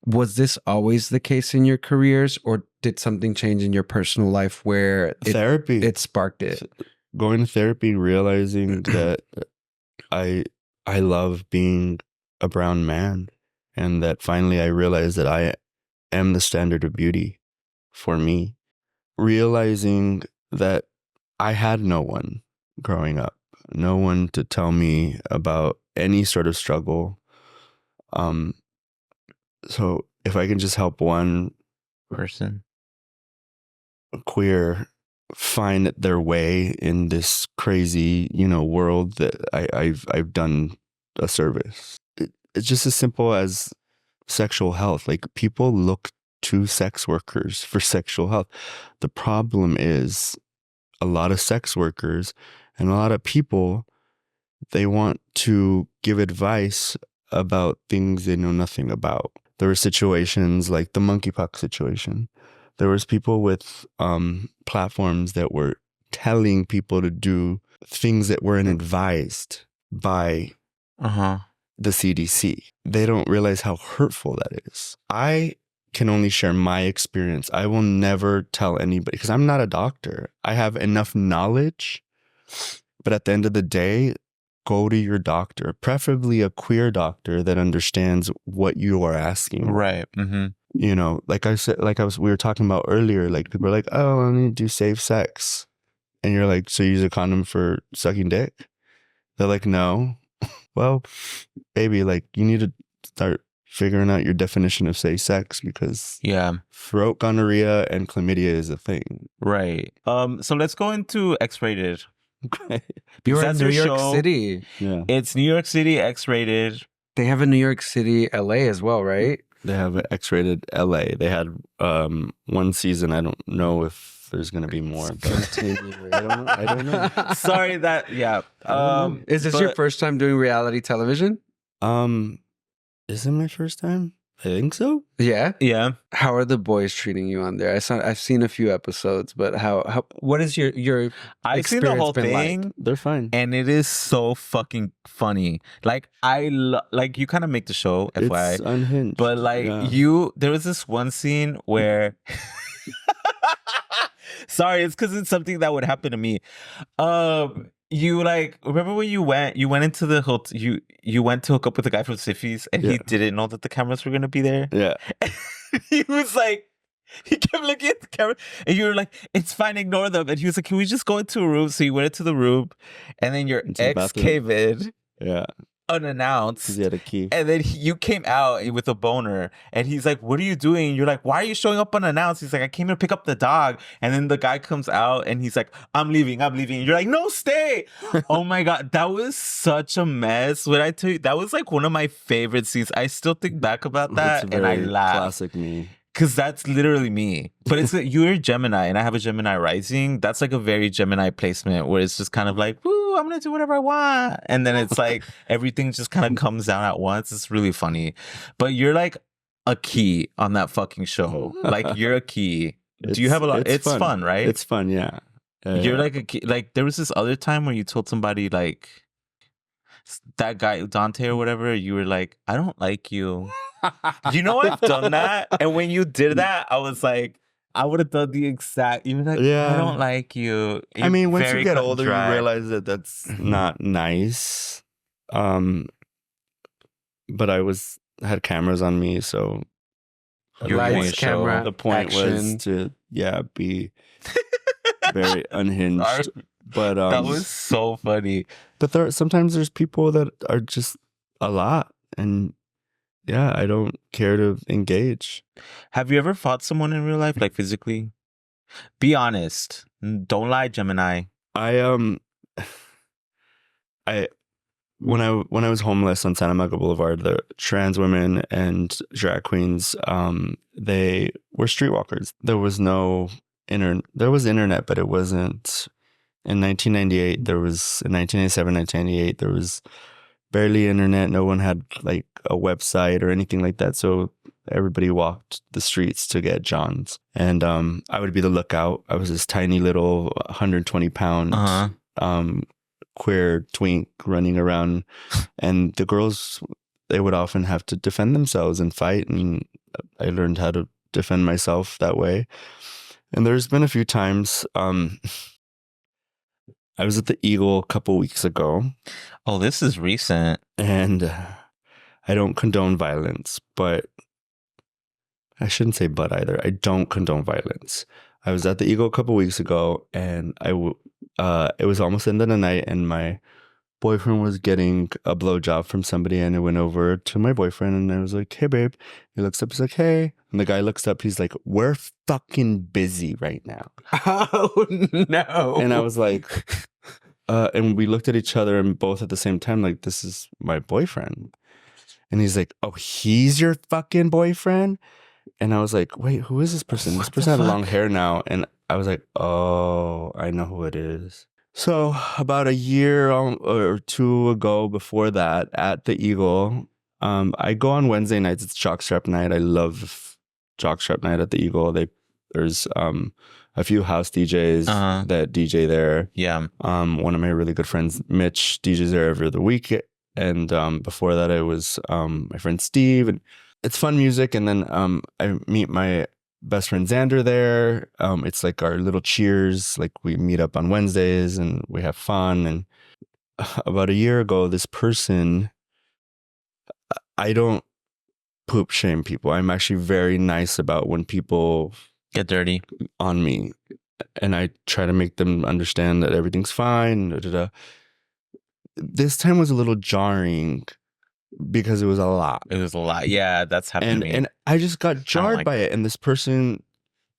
Speaker 2: Was this always the case in your careers, or did something change in your personal life where
Speaker 3: therapy
Speaker 2: it sparked it?
Speaker 3: Going to therapy, realizing that I love being a brown man, and that finally I realized that I am the standard of beauty for me. Realizing that I had no one growing up, no one to tell me about any sort of struggle. So if I can just help one
Speaker 1: person,
Speaker 3: queer, find their way in this crazy, world, that I've done a service. It's just as simple as sexual health. Like people look to sex workers for sexual health. The problem is a lot of sex workers and a lot of people, they want to give advice about things they know nothing about. There were situations like the monkeypox situation. There was people with platforms that were telling people to do things that weren't advised by the CDC. They don't realize how hurtful that is. I can only share my experience. I will never tell anybody because I'm not a doctor. I have enough knowledge, but at the end of the day, go to your doctor, preferably a queer doctor that understands what you are asking.
Speaker 1: Right.
Speaker 3: Like I said, we were talking about earlier, like people are like, oh, I need to do safe sex. And you're like, so you use a condom for sucking dick? They're like, no. Well, baby, like you need to start figuring out your definition of safe sex because throat gonorrhea and chlamydia is a thing.
Speaker 1: Right. So let's go into X-rated.
Speaker 2: You're in New York City.
Speaker 3: Yeah.
Speaker 1: It's New York City, X-rated.
Speaker 2: They have a New York City, LA as well, right?
Speaker 3: They have an X-rated LA. They had one season. I don't know if there's going to be more. But I don't know.
Speaker 1: Sorry that,
Speaker 2: Is this your first time doing reality television?
Speaker 3: Is it my first time? I think so.
Speaker 2: Yeah.
Speaker 1: Yeah.
Speaker 2: How are the boys treating you on there? I've seen a few episodes, but what is your
Speaker 1: I've seen the whole thing.
Speaker 2: like?
Speaker 3: They're fine.
Speaker 1: And it is so fucking funny. Like like you kind of make the show, FYI.
Speaker 3: It's unhinged.
Speaker 1: But like there was this one scene where sorry, it's because it's something that would happen to me. You like remember when you went into the hotel, you went to hook up with the guy from Siffies and he didn't know that the cameras were gonna be there.
Speaker 3: Yeah.
Speaker 1: He was like, he kept looking at the camera and you were like, it's fine, ignore them. And he was like, can we just go into a room? So you went into the room and then your ex came in.
Speaker 3: Yeah.
Speaker 1: Unannounced.
Speaker 3: Because he had a key.
Speaker 1: And then you came out with a boner and he's like, what are you doing? And you're like, why are you showing up unannounced? He's like, I came here to pick up the dog. And then the guy comes out and he's like, I'm leaving. And you're like, no, stay. Oh my God. That was such a mess. When I tell you, that was like one of my favorite scenes. I still think back about that and I laugh.
Speaker 3: Classic me.
Speaker 1: Because that's literally me. But it's you're a Gemini and I have a Gemini rising. That's like a very Gemini placement where it's just kind of like, woo, I'm going to do whatever I want. And then it's like everything just kind of comes down at once. It's really funny. But you're like a key on that fucking show. Like you're a key. Do you have a lot? It's fun, right?
Speaker 3: It's fun, yeah.
Speaker 1: You're like a key. Like there was this other time where you told somebody like that guy Dante or whatever. You were like, I don't like you. You know I've done that, and when you did that, I was like, I would have done the exact. You were like,
Speaker 3: Yeah.
Speaker 1: I don't like you.
Speaker 3: I mean, once
Speaker 1: Very
Speaker 3: you get
Speaker 1: cut and
Speaker 3: older,
Speaker 1: dry.
Speaker 3: you realize that that's not nice. But I had cameras on me, so
Speaker 1: You're
Speaker 2: Lights,
Speaker 1: doing a show.
Speaker 2: camera,
Speaker 3: the point was
Speaker 2: action.
Speaker 3: to be very unhinged.
Speaker 1: Sorry.
Speaker 3: But
Speaker 1: That was so funny.
Speaker 3: but sometimes there's people that are just a lot, and yeah, I don't care to engage.
Speaker 1: Have you ever fought someone in real life, like physically? Be honest. Don't lie, Gemini.
Speaker 3: When I was homeless on Santa Monica Boulevard, the trans women and drag queens, they were streetwalkers. There was no internet. There was internet, but it wasn't. In 1998, there was in 1997, 1998, there was barely internet. No one had like a website or anything like that. So everybody walked the streets to get Johns, and I would be the lookout. I was this tiny little 120-pound. Queer twink running around, and the girls, they would often have to defend themselves and fight, and I learned how to defend myself that way. And there's been a few times I was at the Eagle a couple weeks ago.
Speaker 1: Oh, this is recent.
Speaker 3: And I don't condone violence, but I shouldn't say but either. I don't condone violence. I was at the Eagle a couple weeks ago, and it was almost the end of the night, and my boyfriend was getting a blowjob from somebody, and I went over to my boyfriend, and I was like, hey, babe. He looks up, he's like, hey. And the guy looks up, he's like, we're fucking busy right now.
Speaker 2: Oh, no.
Speaker 3: And I was like, and we looked at each other, and both at the same time, like, this is my boyfriend. And he's like, oh, he's your fucking boyfriend? And I was like, wait, who is this person? This person had long hair now. And I was like, oh, I know who it is. So about a year or two ago before that, at the Eagle, I go on Wednesday nights. It's Jockstrap night. I love Jockstrap night at the Eagle. There's a few house DJs that DJ there.
Speaker 1: Yeah.
Speaker 3: One of my really good friends, Mitch, DJs there every other week. And before that, it was my friend Steve. And it's fun music. And then I meet my best friend Xander there. It's like our little cheers. Like we meet up on Wednesdays and we have fun. And about a year ago, this person, I don't poop shame people. I'm actually very nice about when people
Speaker 1: get dirty
Speaker 3: on me. And I try to make them understand that everything's fine. Da, da, da. This time was a little jarring because it was a lot.
Speaker 1: It was a lot. Yeah, that's happened to me.
Speaker 3: And I just got jarred by it. And this person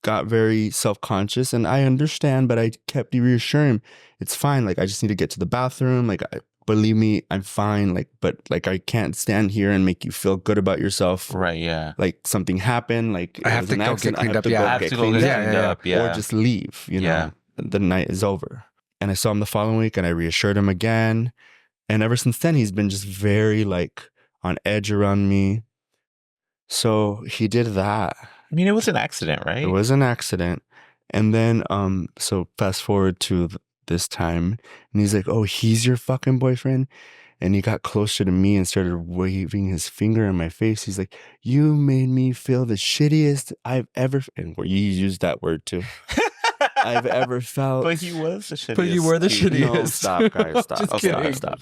Speaker 3: got very self-conscious. And I understand, but I kept reassuring him, it's fine. Like, I just need to get to the bathroom. Like, believe me, I'm fine. Like, but like, I can't stand here and make you feel good about yourself.
Speaker 1: Right, yeah.
Speaker 3: Like, something happened. Like,
Speaker 2: I have to go get cleaned up. Yeah,
Speaker 1: I have to go get cleaned up. Yeah.
Speaker 3: Or just leave, you know, the night is over. And I saw him the following week and I reassured him again. And ever since then, he's been just very like on edge around me. So he did that.
Speaker 1: I mean, it was an accident, right?
Speaker 3: It was an accident. And then, so fast forward to this time, and he's like, oh, he's your fucking boyfriend? And he got closer to me and started waving his finger in my face. He's like, you made me feel the shittiest I've ever, and you used that word too. I've ever felt.
Speaker 1: But he was the shittiest.
Speaker 2: But you were the shittiest.
Speaker 3: No, stop, guys, stop.
Speaker 2: Just
Speaker 3: Oh,
Speaker 2: kidding.
Speaker 3: stop.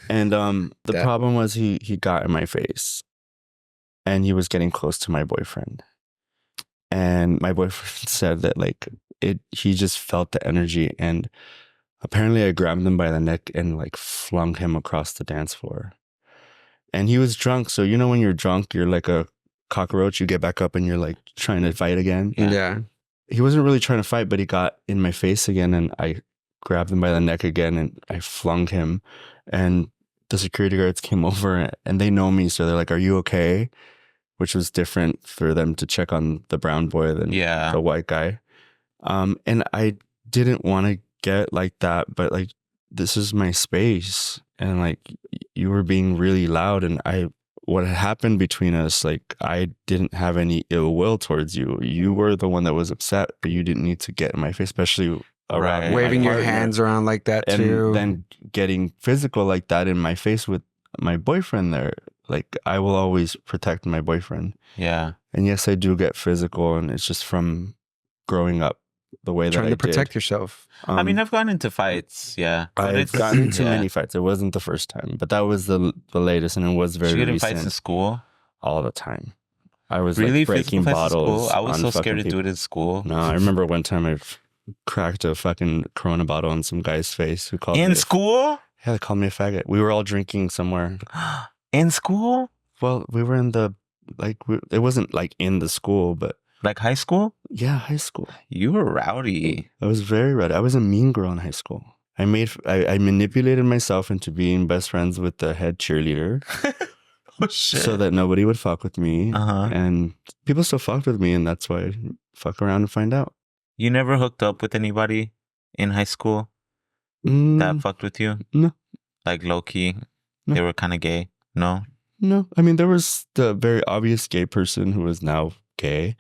Speaker 3: And the problem was he got in my face, and he was getting close to my boyfriend. And my boyfriend said that like he just felt the energy, and apparently I grabbed him by the neck and like flung him across the dance floor. And he was drunk, so you know when you're drunk, you're like a cockroach. You get back up and you're like trying to fight again.
Speaker 2: Yeah.
Speaker 3: He wasn't really trying to fight, but he got in my face again, and I grabbed him by the neck again, and I flung him. And the security guards came over, and they know me, so they're like, "Are you okay?" Which was different for them to check on the brown boy than the white guy. And I didn't want to get like that, but like, this is my space, and like, you were being really loud, and I what happened between us, like, I didn't have any ill will towards you. You were the one that was upset, but you didn't need to get in my face, especially around
Speaker 1: Right.
Speaker 3: my
Speaker 2: Waving your
Speaker 3: partner.
Speaker 2: hands around like that
Speaker 3: And
Speaker 2: too.
Speaker 3: then getting physical like that in my face with my boyfriend there. Like, I will always protect my boyfriend.
Speaker 1: Yeah.
Speaker 3: And yes, I do get physical, and it's just from growing up the way that
Speaker 2: Trying
Speaker 3: I
Speaker 2: to protect
Speaker 3: did.
Speaker 2: yourself.
Speaker 1: I mean, I've gotten into fights. Yeah. But
Speaker 3: I've
Speaker 1: it's-
Speaker 3: gotten into
Speaker 1: yeah.
Speaker 3: many fights. It wasn't the first time, but that was the latest, and it was
Speaker 1: Did
Speaker 3: very
Speaker 1: you get in
Speaker 3: recent.
Speaker 1: fights in school?
Speaker 3: All the time. I was
Speaker 1: Really?
Speaker 3: like breaking
Speaker 1: Physical fights in
Speaker 3: bottles.
Speaker 1: school? I was
Speaker 3: on
Speaker 1: so
Speaker 3: fucking
Speaker 1: scared to do
Speaker 3: people.
Speaker 1: it in school.
Speaker 3: No, I remember one time I cracked a fucking Corona bottle on some guy's face who called me
Speaker 1: In
Speaker 3: a-
Speaker 1: school?
Speaker 3: Yeah, they called me a faggot. We were all drinking somewhere.
Speaker 1: In school?
Speaker 3: Well, we were in the it wasn't like in the school, but
Speaker 1: Like high school?
Speaker 3: yeah, high school.
Speaker 1: You were rowdy.
Speaker 3: I was very red. I was a mean girl in high school. I manipulated myself into being best friends with the head cheerleader
Speaker 1: Oh, shit.
Speaker 3: so that nobody would fuck with me.
Speaker 1: Uh-huh.
Speaker 3: And people still fucked with me, and that's why I fuck around and find out.
Speaker 1: You never hooked up with anybody in high school that fucked with you?
Speaker 3: No.
Speaker 1: Like low key?
Speaker 3: No.
Speaker 1: They were kind of gay? No?
Speaker 3: No. I mean, there was the very obvious gay person who is now gay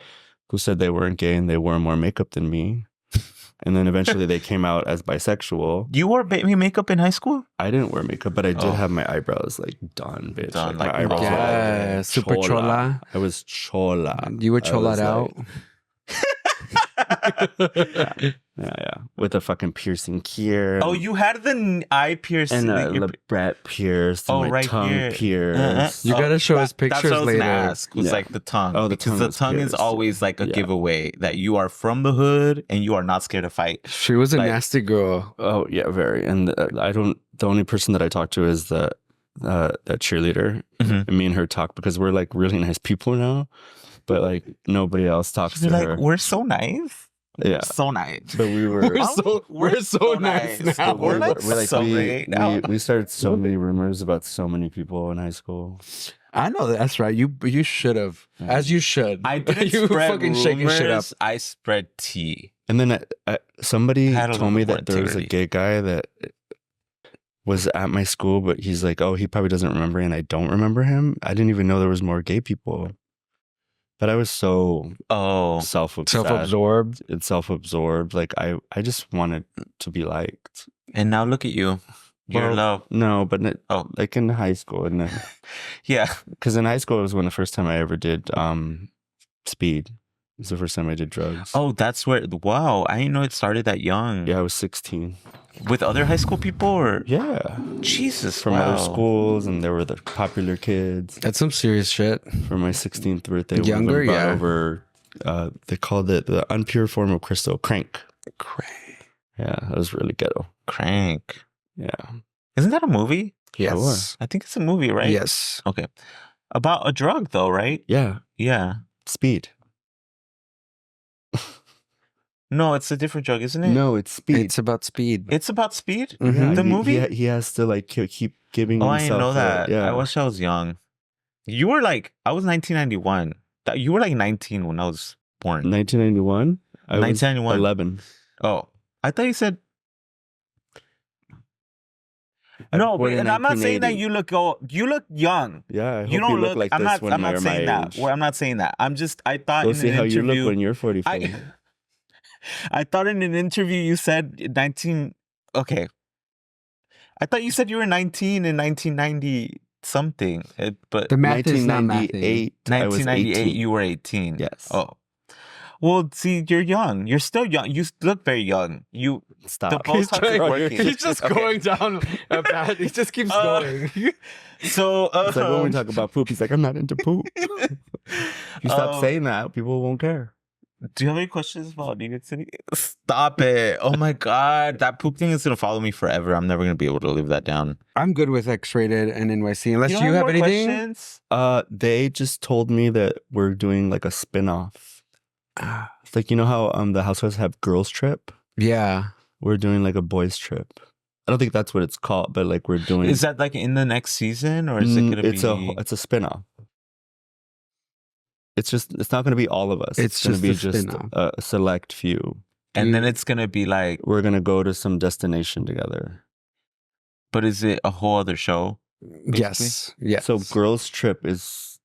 Speaker 3: who said they weren't gay and they wore more makeup than me. And then eventually they came out as bisexual.
Speaker 1: You wore baby makeup in high school?
Speaker 3: I didn't wear makeup, but I did
Speaker 1: Oh.
Speaker 3: have my eyebrows like done, bitch.
Speaker 1: Done,
Speaker 3: my
Speaker 1: like
Speaker 3: eyebrows were,
Speaker 2: Yeah, super chola.
Speaker 3: I was chola.
Speaker 2: You were
Speaker 3: I
Speaker 2: cholad
Speaker 3: was,
Speaker 2: out.
Speaker 3: Yeah. With a fucking piercing here.
Speaker 1: Oh, you had the eye piercing.
Speaker 3: And a labret pierced. And
Speaker 1: Oh,
Speaker 3: my
Speaker 1: right
Speaker 3: tongue
Speaker 1: here.
Speaker 3: pierced.
Speaker 2: You gotta show us
Speaker 1: That's what
Speaker 2: pictures
Speaker 1: I was
Speaker 2: later.
Speaker 1: gonna ask. Was
Speaker 3: Yeah.
Speaker 1: like the tongue.
Speaker 3: Oh, the
Speaker 1: because
Speaker 3: tongue
Speaker 1: the
Speaker 3: was
Speaker 1: tongue is
Speaker 3: pierced.
Speaker 1: always like a
Speaker 3: Yeah.
Speaker 1: giveaway that you are from the hood and you are not scared to fight.
Speaker 2: She was a
Speaker 1: Like-
Speaker 2: nasty girl.
Speaker 3: Oh yeah, very. And the only person that I talk to is that cheerleader.
Speaker 1: Mhm.
Speaker 3: And me and her talk because we're like really nice people now, but like nobody else talks
Speaker 1: You're
Speaker 3: to
Speaker 1: like,
Speaker 3: her.
Speaker 1: we're so nice.
Speaker 3: Yeah,
Speaker 1: So nice.
Speaker 3: but we were.
Speaker 2: We're so nice now.
Speaker 1: We're like so great now.
Speaker 3: we started so many rumors about so many people in high school.
Speaker 2: I know that's right. You should have,
Speaker 3: Yeah.
Speaker 2: as you should.
Speaker 1: I didn't
Speaker 2: you
Speaker 1: spread
Speaker 2: fucking shaking shit up.
Speaker 1: rumors. I spread tea.
Speaker 3: And then somebody
Speaker 1: Had a
Speaker 3: told me
Speaker 1: little
Speaker 3: that there was a
Speaker 1: integrity.
Speaker 3: gay guy that was at my school, but he's like, oh, he probably doesn't remember me and I don't remember him. I didn't even know there was more gay people. But I was so
Speaker 1: Oh,
Speaker 3: self-obsessed
Speaker 2: Self-absorbed.
Speaker 3: and self-absorbed. Like I just wanted to be liked.
Speaker 1: and now look at you. You're
Speaker 3: Well,
Speaker 1: love.
Speaker 3: No, but
Speaker 1: Oh,
Speaker 3: like in high school, and
Speaker 1: yeah.
Speaker 3: because in high school it was the first time I ever did speed. It was the first time I did drugs.
Speaker 1: Oh, that's where. Wow, I didn't know it started that young.
Speaker 3: Yeah, I was 16.
Speaker 1: With other high school people, or
Speaker 3: Yeah,
Speaker 1: Jesus,
Speaker 3: from
Speaker 1: wow.
Speaker 3: other schools, and there were the popular kids.
Speaker 2: That's some serious shit.
Speaker 3: For my 16th birthday,
Speaker 2: Younger,
Speaker 3: we even brought
Speaker 2: yeah.
Speaker 3: over. They called it the unpure form of crystal, crank. Yeah, that was really ghetto.
Speaker 1: Crank.
Speaker 3: Yeah,
Speaker 1: Isn't that a movie?
Speaker 2: Yes.
Speaker 1: I think it's a movie, right?
Speaker 2: Yes.
Speaker 1: Okay. About a drug, though, right?
Speaker 3: yeah,
Speaker 1: Yeah.
Speaker 3: speed.
Speaker 1: No, it's a different drug, isn't it?
Speaker 3: No, it's speed.
Speaker 2: It's about speed.
Speaker 1: It's about speed?
Speaker 2: Mhm.
Speaker 1: The movie?
Speaker 3: He has to like keep giving.
Speaker 1: Oh, I
Speaker 3: himself
Speaker 1: didn't know that.
Speaker 3: Yeah,
Speaker 1: I wish I was young. You were like, I was 1991. You were like 19 when I was born.
Speaker 3: 1991. I was
Speaker 1: 1991.
Speaker 3: 11.
Speaker 1: Oh, I thought you said. No,
Speaker 3: born
Speaker 1: but,
Speaker 3: in
Speaker 1: and I'm not saying that
Speaker 3: 1980.
Speaker 1: you look old. You look young.
Speaker 3: Yeah, I hope
Speaker 1: You don't look
Speaker 3: like
Speaker 1: I'm
Speaker 3: this
Speaker 1: not.
Speaker 3: when
Speaker 1: I'm
Speaker 3: you're
Speaker 1: not
Speaker 3: my
Speaker 1: saying that.
Speaker 3: age.
Speaker 1: Well, I'm not saying that. I'm just. I thought
Speaker 3: Go
Speaker 1: in
Speaker 3: see
Speaker 1: an
Speaker 3: how you
Speaker 1: interview.
Speaker 3: look when you're 44.
Speaker 1: I thought in an interview you said 19. Okay. I thought you said you were 19 in 1990 something. But
Speaker 2: The math is not mathing.
Speaker 3: 1998. I was
Speaker 1: 1998
Speaker 3: 18.
Speaker 1: you were 18.
Speaker 3: Yes.
Speaker 1: Oh. Well, see, you're young. You're still young. You look very young. You
Speaker 3: Stop.
Speaker 1: The Botox is working.
Speaker 2: He's just
Speaker 1: Okay.
Speaker 2: going down a path. He just keeps
Speaker 1: Uh,
Speaker 2: going.
Speaker 1: So
Speaker 3: It's like when we talk about poop, he's like, I'm not into poop. You stop saying that, people won't care.
Speaker 1: Do you have any questions about New York City? Stop it. Oh my God. That poop thing is going to follow me forever. I'm never going to be able to live that down.
Speaker 2: I'm good with X-rated and NYC. Unless you,
Speaker 1: don't
Speaker 2: have
Speaker 1: more
Speaker 2: anything.
Speaker 1: questions?
Speaker 3: They just told me that we're doing like a spin-off. It's like, you know how the housewives have girls trip?
Speaker 2: Yeah.
Speaker 3: We're doing like a boys trip. I don't think that's what it's called, but like we're doing.
Speaker 1: Is that like in the next season or is it going to be?
Speaker 3: It's a spin-off. It's not going to be all of us.
Speaker 2: It's
Speaker 3: going to be
Speaker 2: just a
Speaker 3: just
Speaker 2: spin-off.
Speaker 3: a select few.
Speaker 1: and then it's going to be like,
Speaker 3: We're going to go to some destination together.
Speaker 1: but is it a whole other show?
Speaker 2: Yes. Yes.
Speaker 3: So Girls Trip is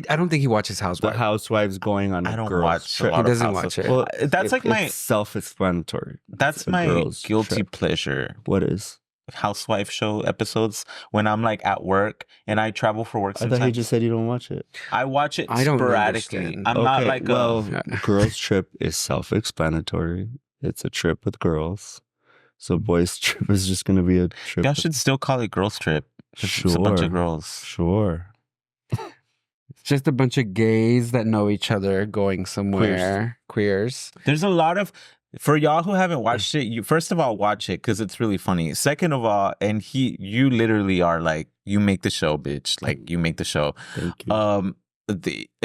Speaker 2: I don't think he watches
Speaker 3: the
Speaker 2: Housewives.
Speaker 3: housewives going on a
Speaker 1: I don't
Speaker 3: girls
Speaker 1: watch a
Speaker 3: trip.
Speaker 1: lot
Speaker 2: He
Speaker 1: of
Speaker 2: doesn't
Speaker 1: Housewives.
Speaker 2: watch it.
Speaker 3: Well,
Speaker 1: That's like my
Speaker 3: it's self-explanatory.
Speaker 1: that's
Speaker 3: It's a
Speaker 1: my
Speaker 3: girls'
Speaker 1: guilty
Speaker 3: trip.
Speaker 1: pleasure.
Speaker 3: What is?
Speaker 1: Housewife show episodes when I'm like at work and I travel for work
Speaker 3: I thought
Speaker 1: sometimes.
Speaker 3: he just said you don't watch it.
Speaker 1: I watch it
Speaker 2: I don't
Speaker 1: sporadically.
Speaker 2: understand.
Speaker 1: I'm not like
Speaker 3: Girls Trip is self-explanatory. It's a trip with girls. So Boys Trip is just going to be a trip.
Speaker 1: y'all
Speaker 3: with-
Speaker 1: should still call it Girls Trip. It's a bunch of girls.
Speaker 3: Sure.
Speaker 2: It's just a bunch of gays that know each other going somewhere. Queers.
Speaker 1: There's a lot of for y'all who haven't watched it. You first of all watch it because it's really funny. Second of all, and you literally are like you make the show, bitch. Like you make the show.
Speaker 3: Thank you.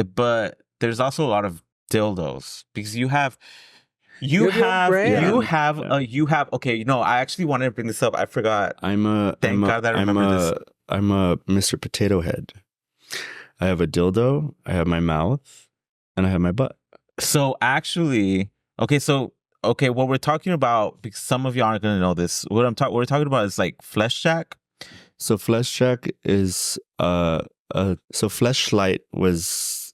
Speaker 1: But there's also a lot of dildos because you have
Speaker 2: You have
Speaker 1: okay. No, I actually wanted to bring this up. I forgot.
Speaker 3: I'm a Mr. Potato Head. I have a dildo, I have my mouth, and I have my butt.
Speaker 1: So actually, okay, what we're talking about, because some of y'all aren't gonna know this. What we're talking about is like Flesh Jack.
Speaker 3: So Flesh Jack is so Fleshlight was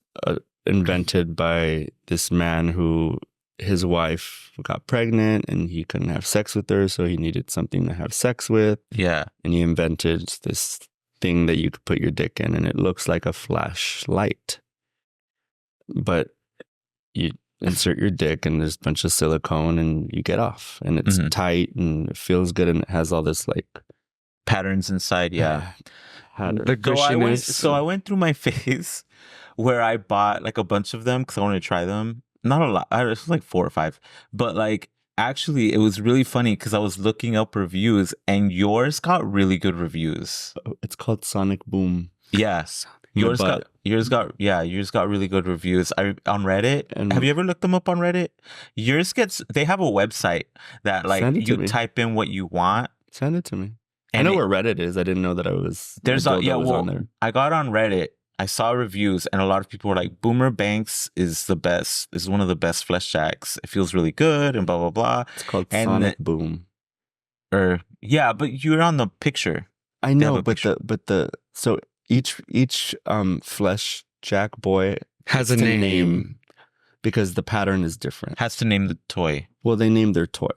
Speaker 3: invented by this man who his wife got pregnant and he couldn't have sex with her, so he needed something to have sex with.
Speaker 1: Yeah.
Speaker 3: And he invented this thing that you could put your dick in, and it looks like a flashlight. But you insert your dick, and there's a bunch of silicone, and you get off, and it's tight, and it feels good, and it has all this like
Speaker 1: Patterns inside. Yeah.
Speaker 2: The
Speaker 1: So I went through my phase where I bought like a bunch of them because I wanted to try them. Not a lot. It was like 4 or 5. But like actually, it was really funny because I was looking up reviews, and yours got really good reviews.
Speaker 3: It's called Sonic Boom.
Speaker 1: Yes. Yours got really good reviews. On Reddit.
Speaker 3: And
Speaker 1: have you ever looked them up on Reddit? Yours they have a website that like you type in what you want.
Speaker 3: Send it to me.
Speaker 1: And
Speaker 3: I know where Reddit is. I didn't know that I was.
Speaker 1: There's
Speaker 3: on there.
Speaker 1: I got on Reddit. I saw reviews, and a lot of people were like, "Boomer Banks is the best. Is one of the best Flesh Jacks. It feels really good, and blah blah blah."
Speaker 3: It's called Sonic Boom.
Speaker 1: But you're on the picture.
Speaker 3: I know, so each Flesh Jack boy
Speaker 2: has a name
Speaker 3: because the pattern is different.
Speaker 1: Has to name the toy.
Speaker 3: Well, they named their toy.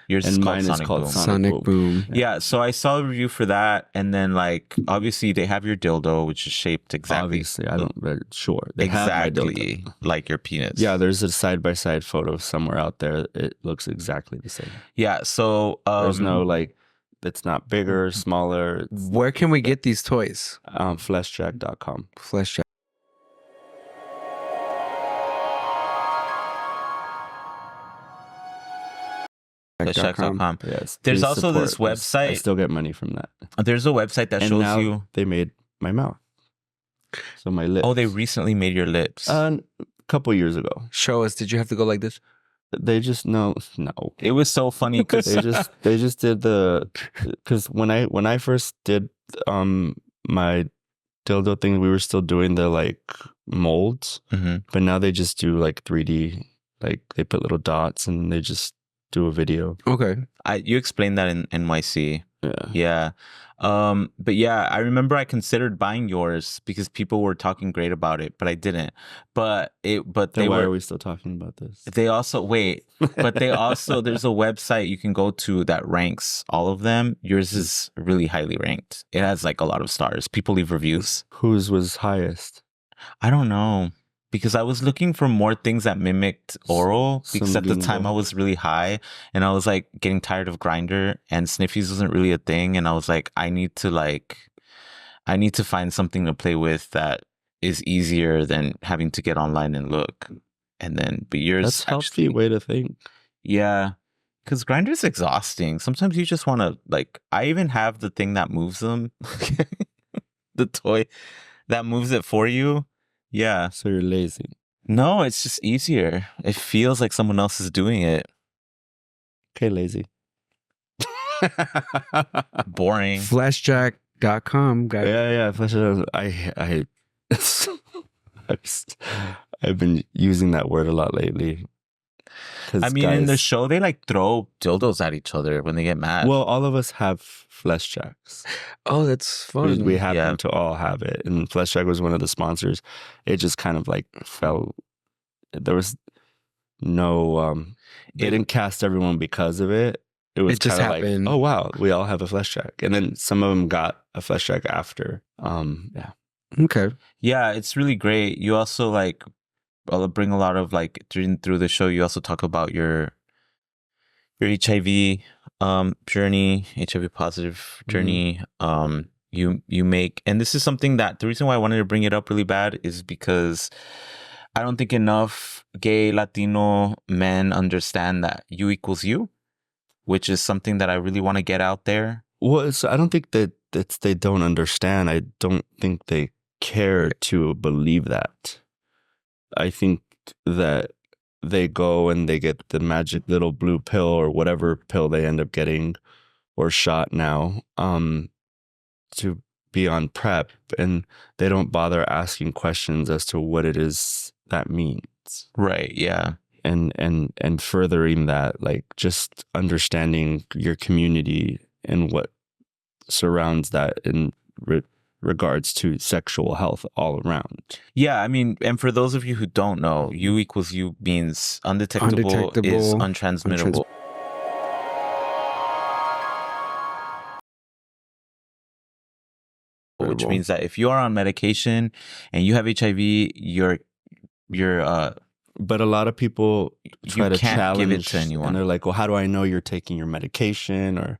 Speaker 1: Yours
Speaker 3: and
Speaker 1: is
Speaker 3: mine
Speaker 1: called
Speaker 3: is called
Speaker 1: Boom.
Speaker 2: Sonic Boom.
Speaker 1: Yeah, so I saw a review for that, and then like obviously they have your dildo, which is shaped exactly.
Speaker 3: Obviously, I don't. Sure, they have my
Speaker 1: exactly
Speaker 3: dildo.
Speaker 1: like your penis.
Speaker 3: Yeah, there's a side-by-side photo somewhere out there. It looks exactly the same.
Speaker 1: Yeah, so
Speaker 3: there's no like, it's not bigger, smaller.
Speaker 2: Where can we get these toys?
Speaker 3: Fleshjack.com.
Speaker 2: Fleshjack.
Speaker 1: Fleshjack.com.
Speaker 3: Yes.
Speaker 1: There's
Speaker 3: please
Speaker 1: also this
Speaker 3: support us. I
Speaker 1: website.
Speaker 3: still get money from that.
Speaker 1: There's a website that
Speaker 3: And
Speaker 1: shows
Speaker 3: now
Speaker 1: you.
Speaker 3: they made my mouth. So my lips.
Speaker 1: Oh, they recently made your lips.
Speaker 3: A couple years ago.
Speaker 2: Show us. Did you have to go like this?
Speaker 3: They just no.
Speaker 1: It was so funny because
Speaker 3: they just did because when I first did my dildo thing, we were still doing the like molds, but now they just do like 3D, like they put little dots and they just do a video.
Speaker 2: Okay.
Speaker 1: You explained that in NYC.
Speaker 3: Yeah.
Speaker 1: But yeah, I remember I considered buying yours because people were talking great about it, but I didn't. Why
Speaker 3: are we still talking about this?
Speaker 1: They also there's a website you can go to that ranks all of them. Yours is really highly ranked. It has like a lot of stars. People leave reviews.
Speaker 3: Whose was highest?
Speaker 1: I don't know. Because I was looking for more things that mimicked oral, because at the time I was really high and I was like getting tired of Grindr, and Sniffies wasn't really a thing, and I was like, I need to find something to play with that is easier than having to get online and look. And then, but yours,
Speaker 3: that's a healthy way to think.
Speaker 1: Yeah, because Grindr is exhausting. Sometimes you just want to like. I even have the thing that moves them, the toy that moves it for you. Yeah.
Speaker 3: So you're lazy.
Speaker 1: No, it's just easier. It feels like someone else is doing it.
Speaker 3: Okay, lazy.
Speaker 1: Boring.
Speaker 2: Fleshjack.com, guys.
Speaker 3: Yeah. I've been using that word a lot lately.
Speaker 1: I mean, in the show, they like throw dildos at each other when they get mad.
Speaker 3: Well, all of us have flesh jacks.
Speaker 2: Oh, that's fun.
Speaker 3: We happen to all have it. And Flesh Jack was one of the sponsors. It just kind of like fell. There was no, they didn't cast everyone because of it. It was
Speaker 2: just
Speaker 3: kind of
Speaker 2: happened.
Speaker 3: like, oh, wow, we all have a Flesh Jack. And then some of them got a Flesh Jack after. Yeah.
Speaker 2: Okay.
Speaker 1: Yeah, it's really great. You also like bring a lot of like through the show. You also talk about your HIV journey, HIV positive journey. You make, and this is something that the reason why I wanted to bring it up really bad is because I don't think enough gay Latino men understand that you equals you, which is something that I really want to get out there.
Speaker 3: Well, I don't think that they don't understand. I don't think they care to believe that. I think that they go and they get the magic little blue pill or whatever pill they end up getting or shot now to be on PrEP, and they don't bother asking questions as to what it is that means.
Speaker 1: Right, yeah.
Speaker 3: And furthering that, like just understanding your community and what surrounds that in regards to sexual health all around.
Speaker 1: Yeah, I mean, and for those of you who don't know, U equals U means undetectable is untransmittable. Which means that if you are on medication and you have HIV, you're
Speaker 3: but a lot of people try to challenge,
Speaker 1: give it to anyone.
Speaker 3: And they're like, well, how do I know you're taking your medication? Or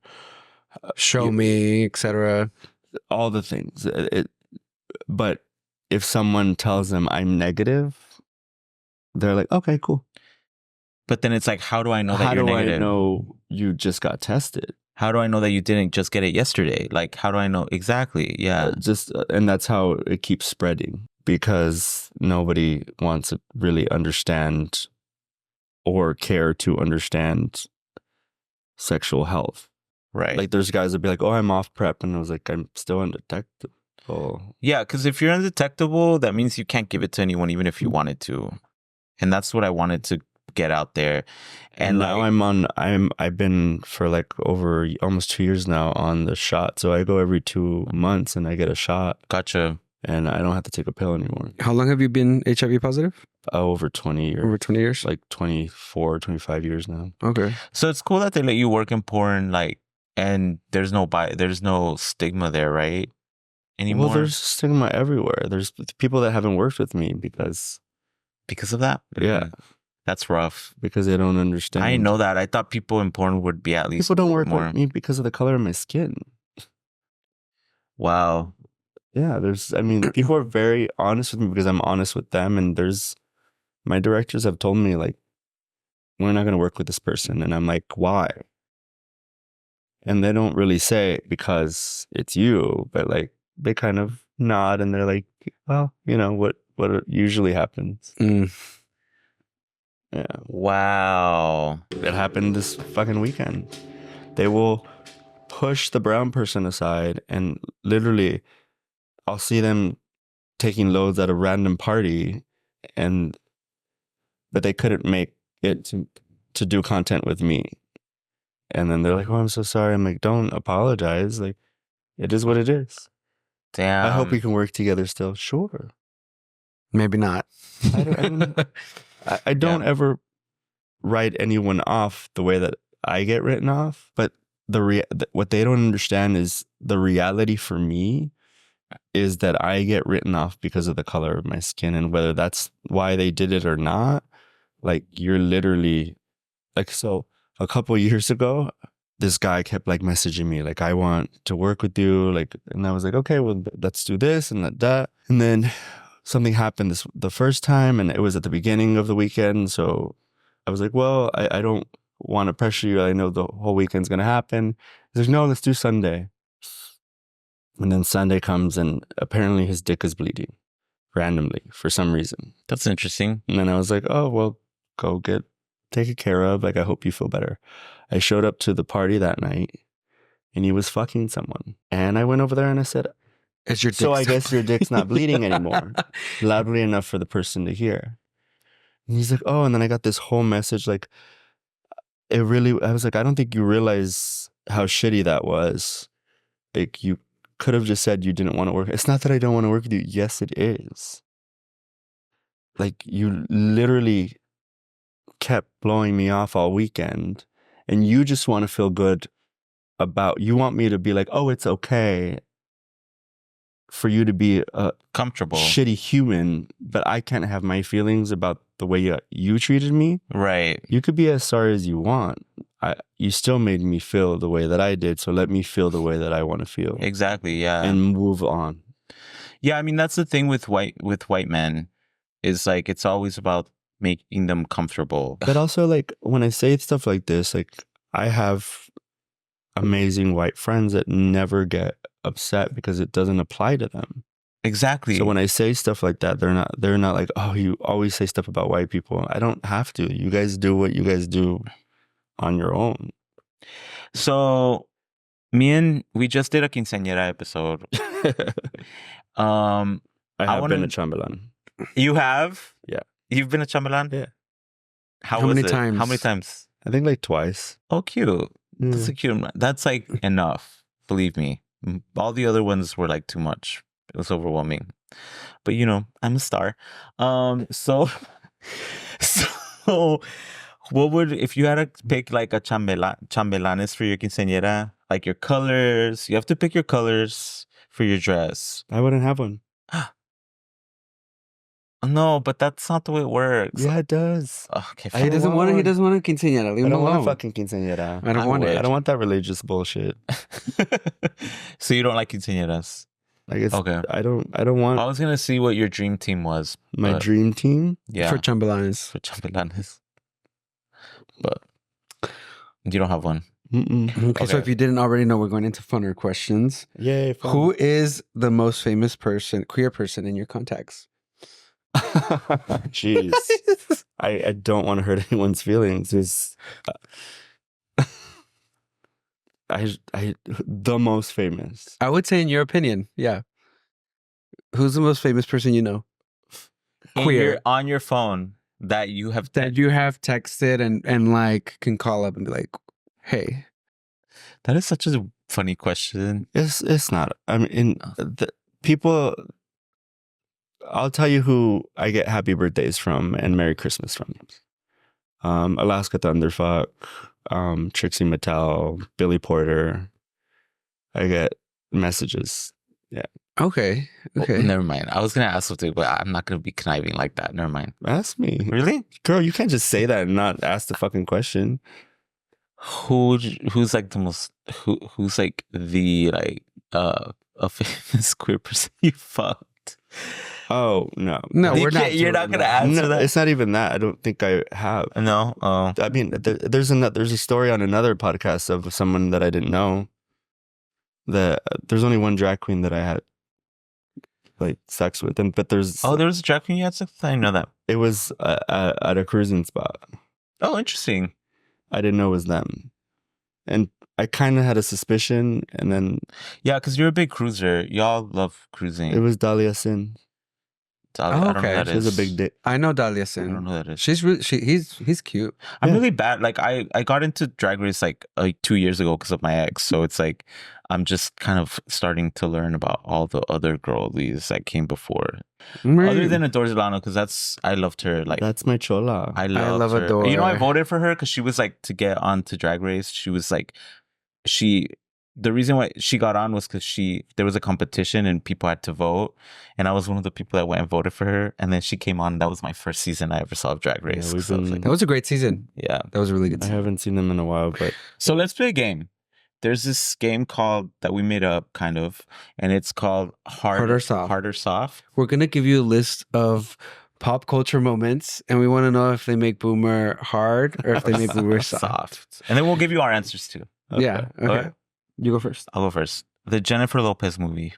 Speaker 2: show me, etc.
Speaker 3: All the things. But if someone tells them I'm negative, they're like, okay, cool.
Speaker 1: But then it's like, how do I know that you're negative?
Speaker 3: How do I know you just got tested?
Speaker 1: How do I know that you didn't just get it yesterday? Like, how do I know? Exactly. Yeah.
Speaker 3: And that's how it keeps spreading, because nobody wants to really understand or care to understand sexual health.
Speaker 1: Right.
Speaker 3: Like there's guys that be like, oh, I'm off PrEP. And I was like, I'm still undetectable.
Speaker 1: Yeah, because if you're undetectable, that means you can't give it to anyone, even if you wanted to. And that's what I wanted to get out there. And
Speaker 3: now I've been for like over almost 2 years now on the shot. So I go every 2 months and I get a shot.
Speaker 1: Gotcha.
Speaker 3: And I don't have to take a pill anymore.
Speaker 2: How long have you been HIV positive?
Speaker 3: Over 20 years.
Speaker 2: Over 20 years?
Speaker 3: Like 24, 25 years now.
Speaker 2: Okay.
Speaker 1: So it's cool that they let you work in porn, like, and there's no stigma there, right? Anymore.
Speaker 3: Well, there's stigma everywhere. There's people that haven't worked with me because
Speaker 1: of that.
Speaker 3: Yeah.
Speaker 1: That's rough.
Speaker 3: Because they don't understand.
Speaker 1: I know that. I thought people in porn would be at least
Speaker 3: people don't work with me because of the color of my skin.
Speaker 1: Wow.
Speaker 3: Yeah, people are very honest with me because I'm honest with them. And my directors have told me, like, we're not going to work with this person. And I'm like, why? And they don't really say because it's you, but like they kind of nod and they're like, well, you know, what usually happens. Yeah.
Speaker 1: Wow.
Speaker 3: It happened this fucking weekend. They will push the brown person aside and literally I'll see them taking loads at a random party but they couldn't make it to do content with me. And then they're like, oh, I'm so sorry. I'm like, don't apologize. Like, it is what it is.
Speaker 1: Damn.
Speaker 3: I hope we can work together still. Sure.
Speaker 2: Maybe not.
Speaker 3: I don't ever write anyone off the way that I get written off. But what they don't understand is the reality for me is that I get written off because of the color of my skin. And whether that's why they did it or not, like, you're literally like, so a couple of years ago, this guy kept like messaging me, like, I want to work with you. Like, and I was like, okay, well, let's do this and that. And then something happened the first time, and it was at the beginning of the weekend. So I was like, well, I don't want to pressure you. I know the whole weekend's going to happen. He's like, no, let's do Sunday. And then Sunday comes, and apparently his dick is bleeding randomly for some reason.
Speaker 1: That's interesting.
Speaker 3: And then I was like, oh, well, go take it care of. Like, I hope you feel better. I showed up to the party that night and he was fucking someone. And I went over there and I said,
Speaker 2: Is your dick
Speaker 3: so I guess your dick's not bleeding anymore. Loudly enough for the person to hear. And he's like, oh, and then I got this whole message like, I was like, I don't think you realize how shitty that was. Like, you could have just said you didn't want to work. It's not that I don't want to work with you. Yes, it is. Like, you literally kept blowing me off all weekend, and you just want to feel good you want me to be like, oh, it's okay for you to be a
Speaker 1: Comfortable.
Speaker 3: shitty human, but I can't have my feelings about the way you treated me.
Speaker 1: Right.
Speaker 3: You could be as sorry as you want. You still made me feel the way that I did, so let me feel the way that I want to feel.
Speaker 1: Exactly. Yeah.
Speaker 3: And move on.
Speaker 1: Yeah, I mean that's the thing with white men, is like it's always about making them comfortable.
Speaker 3: But also, like, when I say stuff like this, like, I have amazing white friends that never get upset because it doesn't apply to them.
Speaker 1: Exactly.
Speaker 3: So when I say stuff like that, they're not like, oh, you always say stuff about white people. I don't have to. You guys do what you guys do on your own.
Speaker 1: So we just did a quinceañera episode.
Speaker 3: I have been
Speaker 1: wanna-
Speaker 3: a chambelán.
Speaker 1: You have?
Speaker 3: Yeah.
Speaker 1: You've been a chambelán?
Speaker 3: Yeah.
Speaker 1: How
Speaker 2: many
Speaker 1: was it?
Speaker 2: times?
Speaker 1: How many times?
Speaker 3: I think like twice.
Speaker 1: Oh, cute. That's a cute. That's like enough. Believe me. All the other ones were like too much. It was overwhelming. But you know, I'm a star. So what would, if you had to pick like a chambelanes for your quinceañera, like your colors, you have to pick your colors for your dress.
Speaker 3: I wouldn't have one.
Speaker 1: No, but that's not the way it works.
Speaker 3: Yeah, it does.
Speaker 1: Okay,
Speaker 2: He
Speaker 1: fine.
Speaker 2: doesn't want to. He doesn't want to quinceañera. Leave
Speaker 3: I
Speaker 2: him
Speaker 3: don't want
Speaker 2: alone.
Speaker 3: a fucking quinceañera.
Speaker 2: I don't want
Speaker 1: would.
Speaker 2: it.
Speaker 3: I don't want that religious bullshit.
Speaker 1: So you don't like quinceañeras?
Speaker 3: Like, it's
Speaker 1: Okay.
Speaker 3: I don't want
Speaker 1: I was gonna see what your dream team was.
Speaker 3: my
Speaker 1: but-
Speaker 3: dream team.
Speaker 1: Yeah,
Speaker 2: For chambelanes.
Speaker 1: for chambelanes. But you don't have one.
Speaker 3: Mm-mm.
Speaker 2: Okay, so
Speaker 1: Okay.
Speaker 2: if you didn't already know, we're going into funner questions.
Speaker 3: Yay! Fun.
Speaker 2: Who is the most famous queer person in your contacts?
Speaker 3: Jeez, I don't want to hurt anyone's feelings. Is the most famous?
Speaker 2: I would say, in your opinion, yeah. Who's the most famous person you know? Queer.
Speaker 1: On your phone that you have.
Speaker 2: That you have texted and like can call up and be like, hey.
Speaker 1: That is such a funny question.
Speaker 3: It's not. I mean, the people. I'll tell you who I get happy birthdays from and Merry Christmas from. Alaska Thunderfuck, Trixie Mattel, Billy Porter. I get messages. Yeah.
Speaker 2: Okay. Okay.
Speaker 1: Well, never mind. I was gonna ask something, but I'm not gonna be conniving like that. Never mind.
Speaker 3: Ask me.
Speaker 1: Really?
Speaker 3: Girl, you can't just say that and not ask the fucking question.
Speaker 1: Who's like the most who's like the like a famous queer person you fucked?
Speaker 3: Oh, no.
Speaker 2: No,
Speaker 1: You
Speaker 2: we're not.
Speaker 1: can't- you're not
Speaker 2: doing
Speaker 1: gonna
Speaker 2: that.
Speaker 1: answer
Speaker 3: No,
Speaker 1: that.
Speaker 3: it's not even that. I don't think I have.
Speaker 1: No. Oh.
Speaker 3: I mean, there's a story on another podcast of someone that I didn't know. That there's only one drag queen that I had like sex with, but
Speaker 1: There was a drag queen you had sex with? I didn't know that.
Speaker 3: it was at a cruising spot.
Speaker 1: Oh, interesting.
Speaker 3: I didn't know it was them, and I kind of had a suspicion, and then
Speaker 1: Yeah, because you're a big cruiser. Y'all love cruising.
Speaker 3: it was Dahlia Sin.
Speaker 1: I don't know who
Speaker 2: okay.
Speaker 1: that
Speaker 3: She has a
Speaker 1: is.
Speaker 3: big dick.
Speaker 2: I know Dahlia
Speaker 1: I don't
Speaker 2: Sin.
Speaker 1: know who that is.
Speaker 2: She's really, he's cute.
Speaker 1: I'm
Speaker 3: Yeah.
Speaker 1: really bad. Like I got into Drag Race like 2 years ago because of my ex. So it's like I'm just kind of starting to learn about all the other girlies that came before. Other than Adore Delano, because I loved her. Like
Speaker 3: That's my chola.
Speaker 1: I loved
Speaker 2: love
Speaker 1: her.
Speaker 2: Adore.
Speaker 1: You know, I voted for her because she was like to get on to Drag Race. She was like the reason why she got on was because there was a competition and people had to vote, and I was one of the people that went and voted for her. And then she came on. That was my first season I ever saw of Drag Race.
Speaker 3: we've
Speaker 1: So I was
Speaker 3: been-
Speaker 1: like,
Speaker 2: That was a great season.
Speaker 1: yeah.
Speaker 2: That was a really good
Speaker 3: I
Speaker 2: season.
Speaker 3: haven't seen them in a while, but
Speaker 1: So let's play a game. There's this game that we made up, kind of, and it's called
Speaker 2: Hard or Soft.
Speaker 1: Hard or Soft.
Speaker 2: We're going to give you a list of pop culture moments, and we want to know if they make Boomer hard or if they make Boomer soft.
Speaker 1: And then we'll give you our answers too.
Speaker 2: Yeah. Okay.
Speaker 1: Okay.
Speaker 2: You go first.
Speaker 1: I'll go first. The Jennifer Lopez movie.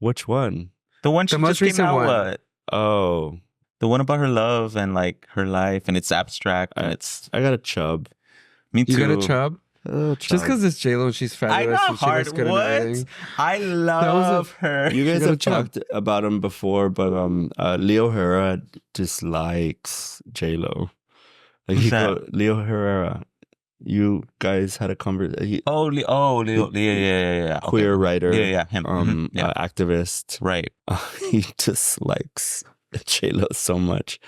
Speaker 3: which one?
Speaker 1: The one she
Speaker 2: The most
Speaker 1: just came
Speaker 2: recent
Speaker 1: out
Speaker 2: one.
Speaker 1: with.
Speaker 3: Oh,
Speaker 1: The one about her love and like her life, and it's abstract and it's
Speaker 3: I got a chub.
Speaker 1: me too.
Speaker 2: You got a chub? Just because it's J-Lo and she's
Speaker 1: I
Speaker 2: fabulous
Speaker 1: know
Speaker 2: and she looks
Speaker 1: hard.
Speaker 2: good and
Speaker 1: What?
Speaker 2: everything.
Speaker 1: I love her.
Speaker 3: You guys
Speaker 2: got a
Speaker 3: have
Speaker 2: chub.
Speaker 3: talked about him before, but Leo Herrera dislikes J-Lo. Like
Speaker 1: Who's that?
Speaker 3: Leo Herrera. You guys had a conversation.
Speaker 1: Leo. Yeah.
Speaker 3: Queer
Speaker 1: Okay.
Speaker 3: writer.
Speaker 1: Yeah, him. Mhm. Yeah.
Speaker 3: Activist.
Speaker 1: Right.
Speaker 3: He dislikes J-Lo so much.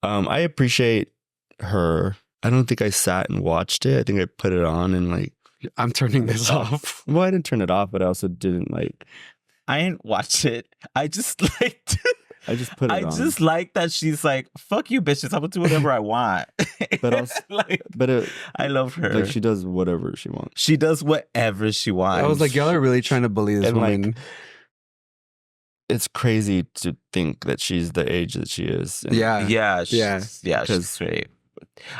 Speaker 3: I appreciate her. I don't think I sat and watched it. I think I put it on and like,
Speaker 2: I'm turning this off.
Speaker 3: well, I didn't turn it off, but I also didn't like,
Speaker 1: I didn't watch it. I just liked.
Speaker 3: I just put it
Speaker 1: I
Speaker 3: on.
Speaker 1: just like that she's like, fuck you, bitches. I'm gonna do whatever I want.
Speaker 3: But also,
Speaker 1: like, I love her.
Speaker 3: Like she does whatever she wants.
Speaker 1: She does whatever she wants.
Speaker 2: I was like, y'all are really trying to bully this
Speaker 3: And, like,
Speaker 2: woman.
Speaker 3: It's crazy to think that she's the age that she is. And
Speaker 2: Yeah.
Speaker 1: yeah,
Speaker 2: Yeah.
Speaker 1: she's
Speaker 3: 'Cause
Speaker 1: great.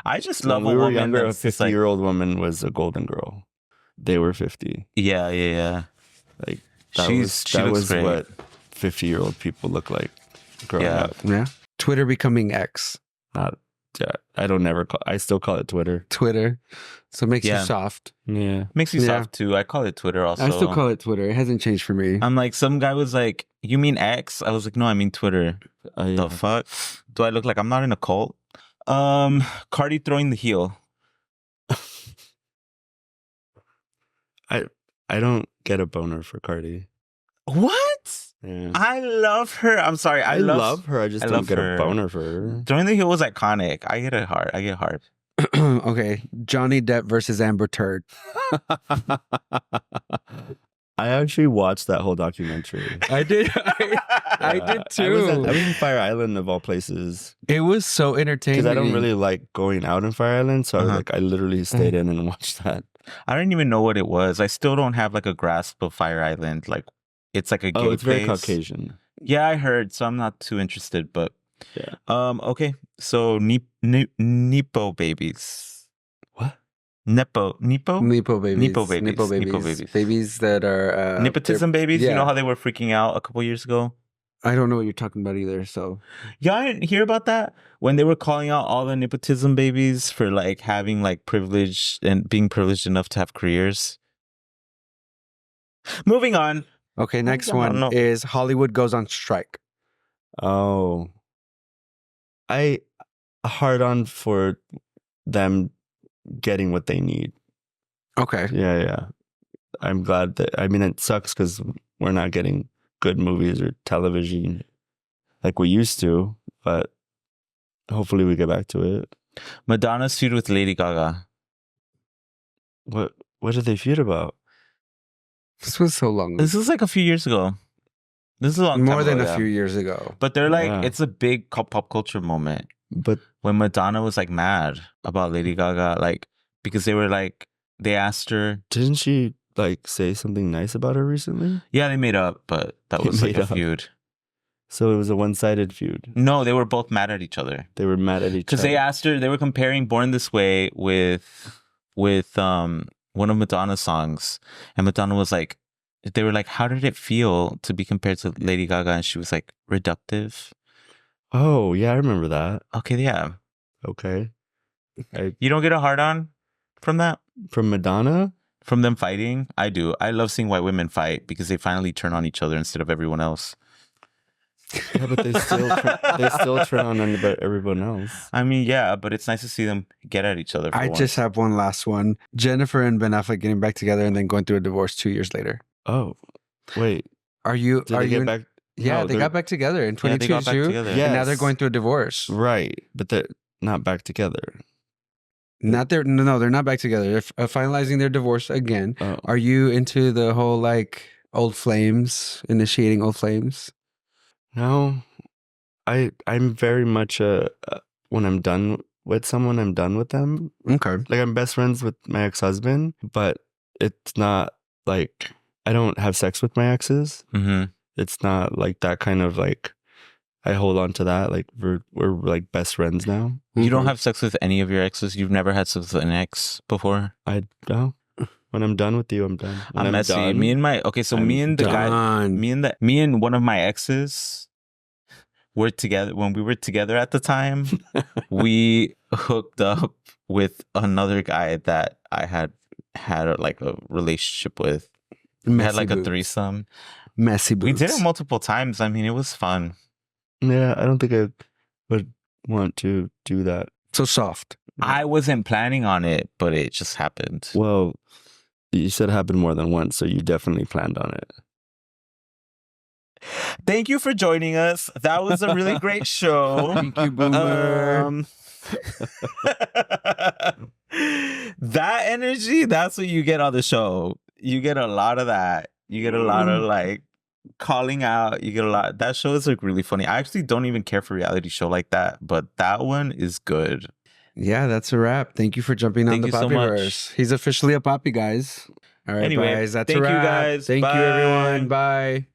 Speaker 1: I just
Speaker 3: when
Speaker 1: love
Speaker 3: we
Speaker 1: a
Speaker 3: were
Speaker 1: woman
Speaker 3: younger, a
Speaker 1: that's just like,
Speaker 3: 50-year-old woman was a golden girl. They were 50.
Speaker 1: yeah.
Speaker 3: Like
Speaker 1: She
Speaker 3: that
Speaker 1: looks
Speaker 3: was
Speaker 1: great.
Speaker 3: what 50-year-old people look like growing
Speaker 1: Yeah.
Speaker 3: up.
Speaker 2: Yeah. Twitter becoming X.
Speaker 3: Not, yeah, I still call it Twitter.
Speaker 2: Twitter. So it makes
Speaker 1: Yeah.
Speaker 2: you soft.
Speaker 3: Yeah.
Speaker 1: Makes you
Speaker 2: Yeah.
Speaker 1: soft too. I call it Twitter also.
Speaker 2: I still call it Twitter. It hasn't changed for me.
Speaker 1: I'm like, some guy was like, you mean X? I was like, no, I mean Twitter.
Speaker 3: Yeah.
Speaker 1: The fuck? Do I look like I'm not in a cult? Cardi throwing the heel.
Speaker 3: I don't get a boner for Cardi.
Speaker 1: What?
Speaker 3: Yeah.
Speaker 1: I love her. I'm sorry.
Speaker 3: I love her. I just
Speaker 1: I
Speaker 3: don't
Speaker 1: love
Speaker 3: get
Speaker 1: her.
Speaker 3: a boner for her.
Speaker 1: Throwing the heel was iconic. I get hard.
Speaker 2: Okay. Johnny Depp versus Amber Turd.
Speaker 3: I actually watched that whole documentary.
Speaker 2: I did. I did
Speaker 3: I
Speaker 2: too.
Speaker 3: was in Fire Island of all places
Speaker 2: It was so entertaining.
Speaker 3: because I don't really like going out in Fire Island, so I literally stayed in and watched that.
Speaker 1: I didn't even know what it was. I still don't have like a grasp of Fire Island. Like, it's like a gay
Speaker 3: It's very
Speaker 1: place.
Speaker 3: Caucasian.
Speaker 1: Yeah, I heard, so I'm not too interested. But
Speaker 3: Yeah.
Speaker 1: okay. So Nepo babies.
Speaker 3: What?
Speaker 1: Nepo
Speaker 2: Nepo babies.
Speaker 1: Nepo babies.
Speaker 2: Nepo babies.
Speaker 1: Nepo babies.
Speaker 2: Babies that are
Speaker 1: Nepotism babies.
Speaker 2: yeah.
Speaker 1: You know how they were freaking out a couple years ago.
Speaker 2: I don't know what you're talking about either. So
Speaker 1: Y'all didn't hear about that when they were calling out all the nepotism babies for like having like privilege and being privileged enough to have careers. Moving on.
Speaker 2: okay, next
Speaker 1: don't
Speaker 2: one
Speaker 1: know.
Speaker 2: is Hollywood goes on strike.
Speaker 3: Oh. I hard on for them getting what they need.
Speaker 2: Okay.
Speaker 3: Yeah. I'm glad that, I mean, it sucks because we're not getting good movies or television like we used to, but hopefully we get back to it.
Speaker 1: Madonna's feud with Lady Gaga.
Speaker 3: What did they feud about?
Speaker 2: This was so long.
Speaker 1: This is like a few years ago. This is a long
Speaker 2: More
Speaker 1: time
Speaker 2: than
Speaker 1: ago,
Speaker 2: a
Speaker 1: yeah.
Speaker 2: few years ago.
Speaker 1: But they're like,
Speaker 3: Yeah.
Speaker 1: it's a big pop culture moment.
Speaker 3: But
Speaker 1: When Madonna was like mad about Lady Gaga, like, because they were like, they asked her,
Speaker 3: didn't she like say something nice about her recently?
Speaker 1: yeah, they made up, but that
Speaker 3: They
Speaker 1: was like
Speaker 3: made
Speaker 1: a
Speaker 3: up.
Speaker 1: feud.
Speaker 3: So it was a one-sided feud.
Speaker 1: No, they were both mad at each other.
Speaker 3: They were mad at each
Speaker 1: Because
Speaker 3: other.
Speaker 1: they asked her, they were comparing Born This Way with one of Madonna's songs. And Madonna was like, they were like, how did it feel to be compared to Lady Gaga? And she was like, reductive.
Speaker 3: Oh, yeah, I remember that.
Speaker 1: Okay, yeah.
Speaker 3: Okay.
Speaker 1: You don't get a hard on from that?
Speaker 3: From Madonna?
Speaker 1: From them fighting? I do. I love seeing white women fight because they finally turn on each other instead of everyone else.
Speaker 3: Yeah, but they still turn on everyone else.
Speaker 1: I mean, yeah, but it's nice to see them get at each other. For
Speaker 2: I
Speaker 1: once.
Speaker 2: just have one last one. Jennifer and Ben Affleck getting back together and then going through a divorce 2 years later.
Speaker 3: Oh, wait.
Speaker 2: Are you?
Speaker 3: Did
Speaker 2: are
Speaker 3: they
Speaker 2: you?
Speaker 3: get back?
Speaker 2: Yeah,
Speaker 3: No,
Speaker 2: they
Speaker 3: they're-
Speaker 2: got back together in
Speaker 1: Yeah, they got back
Speaker 2: 2022.
Speaker 1: together.
Speaker 3: Yeah.
Speaker 2: And now they're
Speaker 3: Yes.
Speaker 2: going through a divorce.
Speaker 3: Right, but they're not back together.
Speaker 2: Not there. No, they're not back together. They're finalizing their divorce again.
Speaker 3: Oh.
Speaker 2: Are you into the whole like old flames, initiating old flames?
Speaker 3: No, I'm very much when I'm done with someone, I'm done with them.
Speaker 2: Okay.
Speaker 3: Like I'm best friends with my ex-husband, but it's not like I don't have sex with my exes.
Speaker 1: Mm-hmm.
Speaker 3: It's not like that kind of like I hold on to that. Like we're like best friends now.
Speaker 1: You don't
Speaker 2: Mhm.
Speaker 1: have sex with any of your exes? You've never had sex with an ex before?
Speaker 3: I don't. When I'm done with you, I'm done. When
Speaker 1: I'm messy.
Speaker 3: done,
Speaker 1: Me and my me and the guy,
Speaker 2: Done.
Speaker 1: me and one of my exes were together when we were together at the time. We hooked up with another guy that I had had a relationship with. We had like a threesome.
Speaker 2: Messy
Speaker 1: We
Speaker 2: boots.
Speaker 1: did it multiple times. I mean, it was fun.
Speaker 3: Yeah, I don't think I would want to do that.
Speaker 2: So soft.
Speaker 1: I wasn't planning on it, but it just happened.
Speaker 3: Well, you said it happened more than once, so you definitely planned on it.
Speaker 1: Thank you for joining us. That was a really great show.
Speaker 2: Thank you, Boomer.
Speaker 1: That energy, that's what you get on the show. You get a lot of that. You get a lot of like calling out. You get a lot. That show is like really funny. I actually don't even care for reality show like that, but that one is good.
Speaker 2: Yeah, that's a wrap. Thank you for jumping on
Speaker 1: Thank
Speaker 2: the
Speaker 1: you so much.
Speaker 2: Poppyverse. He's officially a poppy, guys. All right,
Speaker 1: Anyway,
Speaker 2: guys. That's
Speaker 1: thank
Speaker 2: a
Speaker 1: you,
Speaker 2: wrap.
Speaker 1: guys.
Speaker 2: Thank you,
Speaker 1: Bye.
Speaker 2: everyone. Bye.